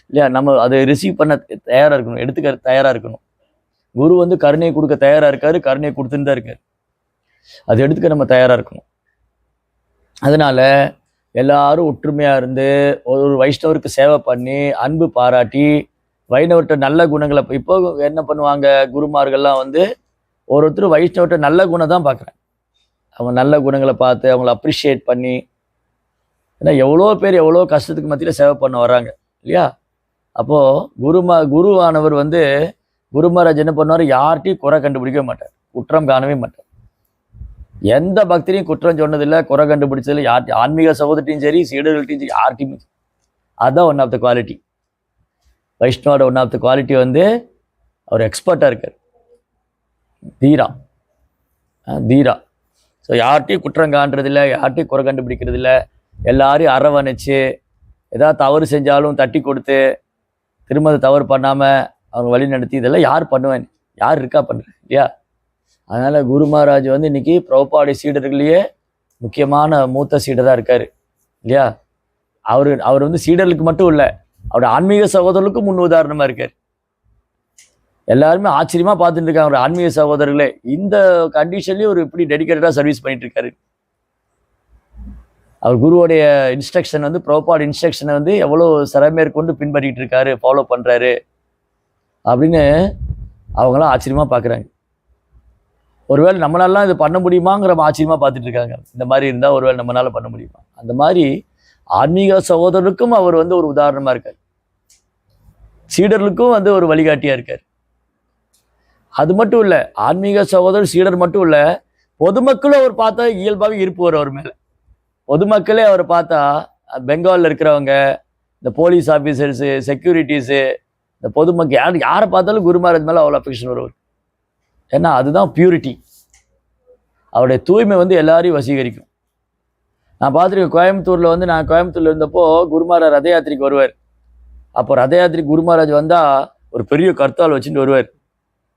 இல்லையா? நம்ம அதை ரிசீவ் பண்ண தயாராக இருக்கணும், எடுத்துக்க தயாராக இருக்கணும். குரு வந்து கருணையை கொடுக்க தயாராக இருக்காரு, கருணையை கொடுத்துட்டு தான் இருக்காரு. அதை எடுத்துக்க நம்ம தயாராக இருக்கணும். அதனால எல்லாரும் ஒற்றுமையாக இருந்து ஒரு வைஷ்ணவருக்கு சேவை பண்ணி அன்பு பாராட்டி வைணவர்கிட்ட நல்ல குணங்களை இப்போ என்ன பண்ணுவாங்க, குருமார்கள்லாம் வந்து ஒருத்தர் வைஷ்ணவர்கிட்ட நல்ல குணம் தான் பார்க்குறேன். அவங்க நல்ல குணங்களை பார்த்து அவங்கள அப்ரிஷியேட் பண்ணி, ஏன்னா எவ்வளோ பேர் எவ்வளோ கஷ்டத்துக்கு மத்தியில் சேவை பண்ண வர்றாங்க இல்லையா? அப்போது குருவானவர் வந்து குரு மகாராஜ் என்ன பண்ணுவார், யார்கிட்டையும் குறை கண்டுபிடிக்கவே மாட்டார், குற்றம் காணவே மாட்டார். எந்த பக்தரையும் குற்றம் சொன்னதில்லை, குறை கண்டுபிடிச்சதில்லை. யார்கிட்டையும் ஆன்மீக சகோதரிட்டையும் சரி, சீடர்கள்ட்டையும் சரி, யார்கிட்டையுமே. அதுதான் ஒன் ஆஃப் த குவாலிட்டி. வைஷ்ணவோட ஒன் ஆஃப் த குவாலிட்டி வந்து அவர் எக்ஸ்பர்ட்டாக இருக்கார், தீரா. ஸோ யார்கிட்டையும் குற்றம் காண்றதில்லை, யார்கிட்டையும் குறை கண்டுபிடிக்கிறதில்ல. எல்லாரையும் அரவணைச்சு, ஏதாவது தவறு செஞ்சாலும் தட்டி கொடுத்து, திரும்ப தவறு பண்ணாமல் அவங்க வழி நடத்தி, இதெல்லாம் யார் பண்ணுவேன், யார் இருக்கா பண்ணுறேன் இல்லையா? அதனால் குரு மகாராஜ் வந்து இன்னைக்கு பிரபுபாவுடைய சீடர்களையே முக்கியமான மூத்த சீடராக இருக்கார் இல்லையா? அவர் வந்து சீடர்களுக்கு மட்டும் இல்லை, அவருடைய ஆன்மீக சகோதரர்களுக்கும் முன் உதாரணமாக இருக்கார். எல்லாருமே ஆச்சரியமாக பார்த்துட்டு இருக்காங்க ஒரு ஆன்மீக சகோதரர்களே, இந்த கண்டிஷன்லேயும் ஒரு இப்படி டெடிக்கேட்டடாக சர்வீஸ் பண்ணிட்டு இருக்காரு. அவர் குருவோடைய இன்ஸ்ட்ரக்ஷன் வந்து, பிரபுபாட் இன்ஸ்ட்ரக்ஷனை வந்து எவ்வளோ சிறமேற்கொண்டு பின்பற்றிட்டு இருக்காரு, ஃபாலோ பண்ணுறாரு அப்படின்னு அவங்களாம் ஆச்சரியமாக பார்க்குறாங்க. ஒருவேளை நம்மளாலாம் இது பண்ண முடியுமாங்கிற ஆச்சரியமாக பார்த்துட்டு இருக்காங்க. இந்த மாதிரி இருந்தால் ஒருவேளை நம்மளால பண்ண முடியுமா? அந்த மாதிரி ஆன்மீக சகோதரருக்கும் அவர் வந்து ஒரு உதாரணமாக இருக்கார், சீடர்களுக்கும் வந்து ஒரு வழிகாட்டியாக இருக்கார். அது மட்டும் இல்லை, ஆன்மீக சகோதரர் சீடர் மட்டும் இல்லை, பொதுமக்களும் அவர் பார்த்தா இயல்பாகவே இருப்பு வரும் அவர் மேலே. பொதுமக்களே அவரை பார்த்தா, பெங்காலில் இருக்கிறவங்க, இந்த போலீஸ் ஆஃபீஸர்ஸு, செக்யூரிட்டிஸு, இந்த பொதுமக்கள் யாரை பார்த்தாலும் குரு மகாராஜ் மேலே அவ்வளோ அஃபெக்ஷன் வருவார். ஏன்னா அதுதான் பியூரிட்டி. அவருடைய தூய்மை வந்து எல்லாரையும் வசீகரிக்கும். நான் பார்த்துருக்கேன், கோயம்புத்தூரில் வந்து நான் கோயம்புத்தூரில் இருந்தப்போ குரு மகாராஜ் ரத யாத்திரைக்கு வருவார். அப்போ ரத யாத்திரைக்கு குரு மகாராஜ் வந்தால் ஒரு பெரிய கர்த்தால் வச்சுட்டு வருவார்.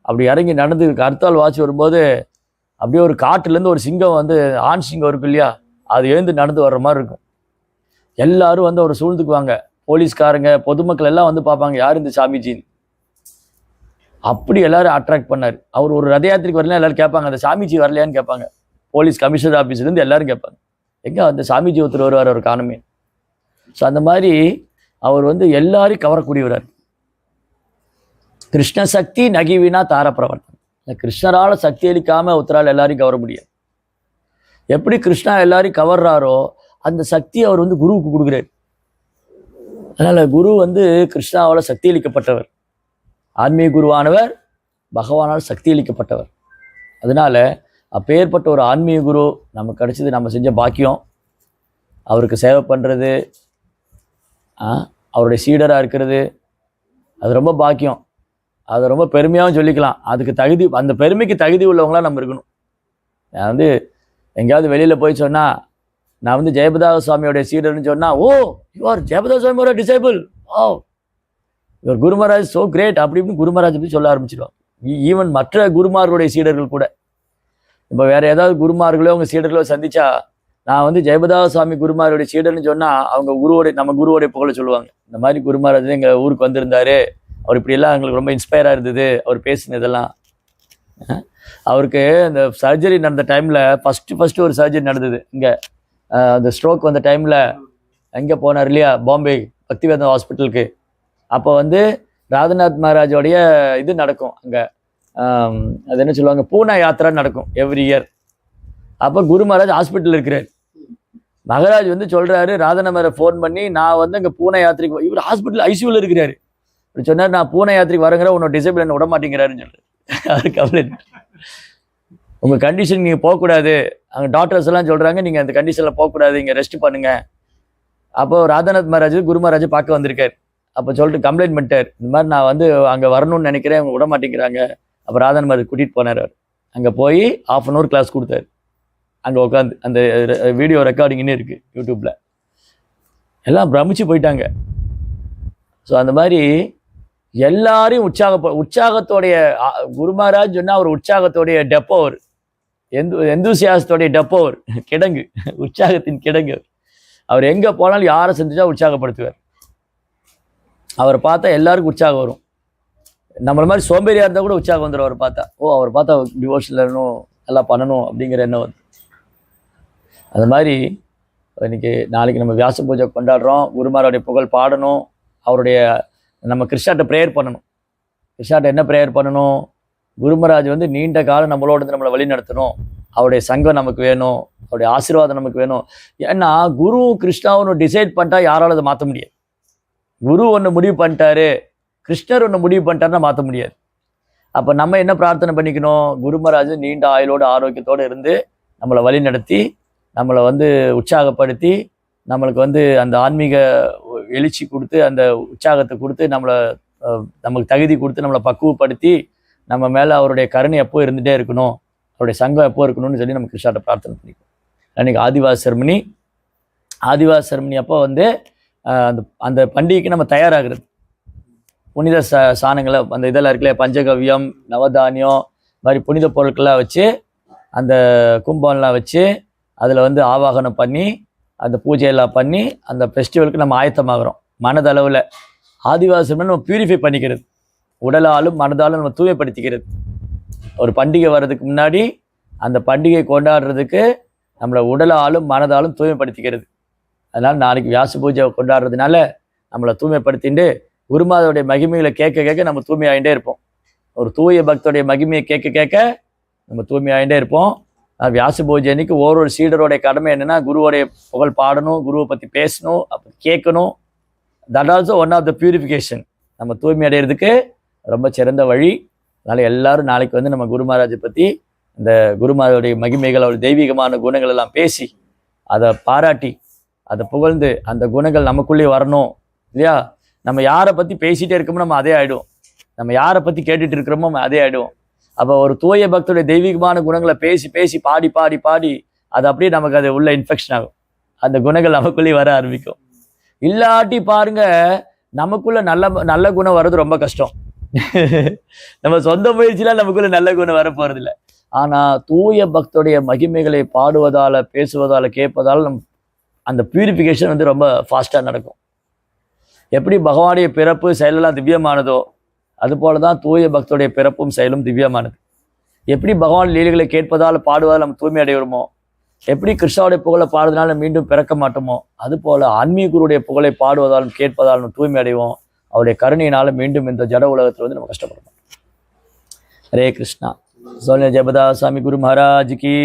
அப்படி இறங்கி நடந்து கர்த்தால் வாட்சி வரும்போது அப்படியே ஒரு காட்டுலேருந்து ஒரு சிங்கம் வந்து, ஆண் சிங்கம் இருக்கும் இல்லையா, அது எழுந்து நடந்து வர்ற மாதிரி இருக்கும். எல்லாரும் வந்து அவரை சூழ்ந்துக்குவாங்க, போலீஸ்காரங்க, பொதுமக்கள் எல்லாம் வந்து பார்ப்பாங்க, யார் இந்த சாமிஜின்னு. அப்படி எல்லாரும் அட்ராக்ட் பண்ணார். அவர் ஒரு ரத யாத்திரைக்கு வரலாம், எல்லாரும் கேட்பாங்க, அந்த சாமிஜி வரலையான்னு கேட்பாங்க. போலீஸ் கமிஷனர் ஆஃபீஸ்லேருந்து எல்லாரும் கேட்பாங்க, எங்கே அந்த சாமிஜி ஒருத்தர் வருவார், அவர் காணுமே. ஸோ அந்த மாதிரி அவர் வந்து எல்லாரையும் கவரக்கூடியவரார். கிருஷ்ண சக்தி நகிவினா தார பிரவர்த்தனம். இந்த கிருஷ்ணரால் சக்தி அளிக்காமல் ஒருத்தரால் எல்லாரையும் கவர முடியாது. எப்படி கிருஷ்ணா எல்லாரையும் கவர்றாரோ அந்த சக்தி அவர் வந்து குருவுக்கு கொடுக்குறாரு. அதனால் குரு வந்து கிருஷ்ணாவால் சக்தி அளிக்கப்பட்டவர், ஆன்மீக குருவானவர் பகவானால் சக்தி அளிக்கப்பட்டவர். அதனால் அப்பேற்பட்ட ஒரு ஆன்மீக குரு நமக்கு கிடைச்சது நம்ம செஞ்ச பாக்கியம். அவருக்கு சேவை பண்ணுறது, அவருடைய சீடராக இருக்கிறது, அது ரொம்ப பாக்கியம். அதை ரொம்ப பெருமையாகவும் சொல்லிக்கலாம். அதுக்கு தகுதி, அந்த பெருமைக்கு தகுதி உள்ளவங்களாம் நம்ம இருக்கணும். நான் வந்து எங்கேயாவது வெளியில் போய் சொன்னால், நான் வந்து ஜெயபதாச சுவாமியோடைய சீடர்னு சொன்னால், ஓ யூ ஆர் ஜெயபதாச சுவாமியோட disciple, oh your guru Maharaj so great அப்படி இப்படின்னு குரு மகாராஜ் பற்றி சொல்ல ஆரம்பிச்சிடுவாங்க. ஈவன் மற்ற குருமார்களுடைய சீடர்கள் கூட. இப்போ வேறு ஏதாவது குருமார்களோ அவங்க சீடர்களோ சந்திச்சா, நான் வந்து ஜெயபதாச சுவாமி குருமாருடைய சீடர்னு சொன்னால் அவங்க நம்ம குருவோடைய புகழை சொல்லுவாங்க. இந்த மாதிரி குரு மகாராஜ் எங்கள் ஊருக்கு வந்திருந்தாரு, அவர் இப்படியெல்லாம் எங்களுக்கு ரொம்ப இன்ஸ்பயராக இருந்தது, அவர் பேசினதெல்லாம். அவருக்கு இந்த சர்ஜரி நடந்த டைமில் ஃபஸ்ட்டு ஒரு சர்ஜரி நடந்தது இங்கே, அந்த ஸ்ட்ரோக் வந்த டைமில் எங்கே போனார் இல்லையா, பாம்பே பக்திவேதம் ஹாஸ்பிட்டலுக்கு. அப்போ வந்து ராதநாத் மகாராஜோடைய இது நடக்கும் அங்கே, அது என்ன சொல்லுவாங்க, பூனா யாத்திரா நடக்கும் எவ்ரி இயர். அப்போ குரு மகாராஜ் ஹாஸ்பிட்டலில் இருக்கிறார். மகாராஜ் வந்து சொல்கிறாரு, ராதநாத் ஃபோன் பண்ணி, நான் வந்து அங்கே பூனா யாத்திரைக்கு, இவர் ஹாஸ்பிட்டல் ஐசியூவில் இருக்கிறாரு. இப்படி சொன்னார், நான் பூனா யாத்திரைக்கு வரங்கிற, உன்னோட டிசைபிள் என்ன விட மாட்டேங்கிறாருன்னு சொல்கிறார். அது கம்ப்ளைண்ட், உங்கள் கண்டிஷன் நீங்கள் போகக்கூடாது, அங்கே டாக்டர்ஸ் எல்லாம் சொல்கிறாங்க நீங்கள் அந்த கண்டிஷனில் போகக்கூடாது, இங்கே ரெஸ்ட் பண்ணுங்கள். அப்போ ராதநாத் மகாராஜ் குரு மகாராஜ் பார்க்க வந்திருக்கார். அப்போ சொல்லிட்டு கம்ப்ளைண்ட் பண்ணிட்டார், இந்த மாதிரி நான் வந்து அங்கே வரணும்னு நினைக்கிறேன், அவங்க விட மாட்டேங்கிறாங்க. அப்போ ராதநாத் மகாராஜ் கூட்டிகிட்டு போனார். அவர் அங்கே போய் 1/2 hour கிளாஸ் கொடுத்தாரு. அங்கே உட்காந்து அந்த வீடியோ ரெக்கார்டிங்னு இருக்குது யூடியூப்பில். எல்லாம் பிரமிச்சு போயிட்டாங்க. ஸோ அந்த மாதிரி எல்லாரையும் உற்சாகத்தோடைய குரு மகாராஜ் சொன்னால் அவர் உற்சாகத்தோடைய டெப்போ, அவர் எந்தூசியாசத்தோடைய டெப்போ, அவர் கிடங்கு, உற்சாகத்தின் கிடங்கு. அவர் எங்கே போனாலும் யாரை சந்திச்சா உற்சாகப்படுத்துவார். அவரை பார்த்தா எல்லாருக்கும் உற்சாகம் வரும். நம்மள மாதிரி சோம்பேறியாக இருந்தால் கூட உற்சாகம் வந்துடும் அவரை பார்த்தா. ஓ அவரை பார்த்தா டிவோஷனில் இருக்கணும், எல்லாம் பண்ணணும் அப்படிங்கிற எண்ணம் வந்து. அது மாதிரி நாளைக்கு நம்ம வியாச பூஜை கொண்டாடுறோம். குருமாரோடைய புகழ் பாடணும். அவருடைய நம்ம கிருஷ்ணாட்ட ப்ரேயர் பண்ணணும். கிருஷ்ணாட்ட என்ன ப்ரேயர் பண்ணணும்? குரு மகாராஜ் வந்து நீண்ட காலம் நம்மளோட இருந்து நம்மளை வழி நடத்தணும், அவருடைய சங்கம் நமக்கு வேணும், அவருடைய ஆசீர்வாதம் நமக்கு வேணும். ஏன்னா குரு கிருஷ்ணா டிசைட் பண்ணிட்டா யாராலும் அதை மாற்ற முடியாது. குரு ஒன்று முடிவு பண்ணிட்டாரு, கிருஷ்ணர் ஒன்று முடிவு பண்ணிட்டாருன்னா மாற்ற முடியாது. அப்போ நம்ம என்ன பிரார்த்தனை பண்ணிக்கணும், குரு மகாராஜ் நீண்ட ஆயுளோடு ஆரோக்கியத்தோடு இருந்து நம்மளை வழி நடத்தி நம்மளை வந்து உற்சாகப்படுத்தி நம்மளுக்கு வந்து அந்த ஆன்மீக எழுச்சி கொடுத்து அந்த உற்சாகத்தை கொடுத்து நம்மளை நமக்கு தகுதி கொடுத்து நம்மளை பக்குவப்படுத்தி நம்ம மேலே அவருடைய கருணை எப்போ இருந்துகிட்டே இருக்கணும், அவருடைய சங்கம் எப்போ இருக்கணும்னு சொல்லி நம்ம கிருஷ்ணாட்ட பிரார்த்தனை பண்ணிக்கணும். அன்றைக்கி ஆதிவாசி செரமனி அப்போ வந்து அந்த அந்த பண்டிகைக்கு நம்ம தயாராகிறது. புனித சாணங்களை அந்த இதெல்லாம் இருக்குல்ல, பஞ்சகவ்யம், நவதானியம் மாதிரி புனித பொருட்கள்லாம் வச்சு அந்த கும்பம்லாம் வச்சு அதில் வந்து ஆவாகனம் பண்ணி அந்த பூஜையெல்லாம் பண்ணி அந்த ஃபெஸ்டிவலுக்கு நம்ம ஆயத்தமாகறோம். மனதளவில் ஆதிவாசி நம்ம பியூரிஃபை பண்ணிக்கிறது, உடலாலும் மனதாலும் நம்ம தூய்மைப்படுத்திக்கிறது. ஒரு பண்டிகை வர்றதுக்கு முன்னாடி அந்த பண்டிகை கொண்டாடுறதுக்கு நம்மளை உடலாலும் மனதாலும் தூய்மைப்படுத்திக்கிறது. அதனால் நாளைக்கு வியாச பூஜை கொண்டாடுறதுனால நம்மளை தூய்மைப்படுத்திட்டு குருமாதோடைய மகிமைகளை கேட்க கேட்க நம்ம தூய்மையாகிட்டே இருப்போம். ஒரு தூய பக்தோடைய மகிமையை கேட்க கேட்க நம்ம தூய்மையாகிட்டே இருப்போம். வியாச பூஜை அன்னைக்கு ஒரு சீடருடைய கடமை என்னென்னா குருவோடைய புகழ் பாடணும், குருவை பற்றி பேசணும், அப்போ கேட்கணும். That also one of the purification. நம்ம தூய்மை அடைகிறதுக்கு ரொம்ப சிறந்த வழி. அதனால் எல்லாரும் நாளைக்கு வந்து நம்ம குரு மகாராஜை பற்றி இந்த குரு மகாராஜுடைய மகிமைகள், அவருடைய தெய்வீகமான குணங்கள் எல்லாம் பேசி அதை பாராட்டி அதை புகழ்ந்து அந்த குணங்கள் நமக்குள்ளே வரணும் இல்லையா. நம்ம யாரை பற்றி பேசிகிட்டே இருக்கோமோ நம்ம அதே ஆகிடுவோம், நம்ம யாரை பற்றி கேட்டுட்டு இருக்கிறோமோ நம்ம அதே ஆகிடுவோம். அப்போ ஒரு தூய பக்தருடைய தெய்வீகமான குணங்களை பேசி பேசி பாடி பாடி பாடி அது அப்படியே நமக்கு அது உள்ள இன்ஃபெக்ஷன் ஆகும், அந்த குணங்கள் நமக்குள்ளேயே வர ஆரம்பிக்கும். இல்லாட்டி பாருங்க, நமக்குள்ள நல்ல நல்ல குணம் வர்றது ரொம்ப கஷ்டம். நம்ம சொந்த முயற்சியெலாம் நமக்குள்ள நல்ல குணம் வர போகிறதில்ல. ஆனால் தூய பக்தருடைய மகிமைகளை பாடுவதால், பேசுவதால், கேட்பதால் அந்த பியூரிஃபிகேஷன் வந்து ரொம்ப ஃபாஸ்ட்டாக நடக்கும். எப்படி பகவானுடைய பிறப்பு செயலெல்லாம் திவ்யமானதோ அதுபோல தான் தூய பக்தருடைய பிறப்பும் செயலும் திவ்யமானது. எப்படி பகவான் லீலைகளை கேட்பதால் பாடுவதால் நம்ம தூய்மை அடைகிறோமோ, எப்படி கிருஷ்ணாவுடைய புகழை பாடுவதனால மீண்டும் பிறக்க மாட்டோமோ, அதுபோல் ஆன்மீக குருடைய புகழை பாடுவதாலும் கேட்பதாலும் நம்ம தூய்மை அடைவோம். அவருடைய கருணையினால மீண்டும் இந்த ஜட உலகத்தில் வந்து நம்ம கஷ்டப்படணும். ஹரே கிருஷ்ணா. सोने जय बदा स्वामी गुरु महाराज की,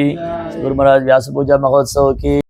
गुरु महाराज व्यास पूजा महोत्सव की।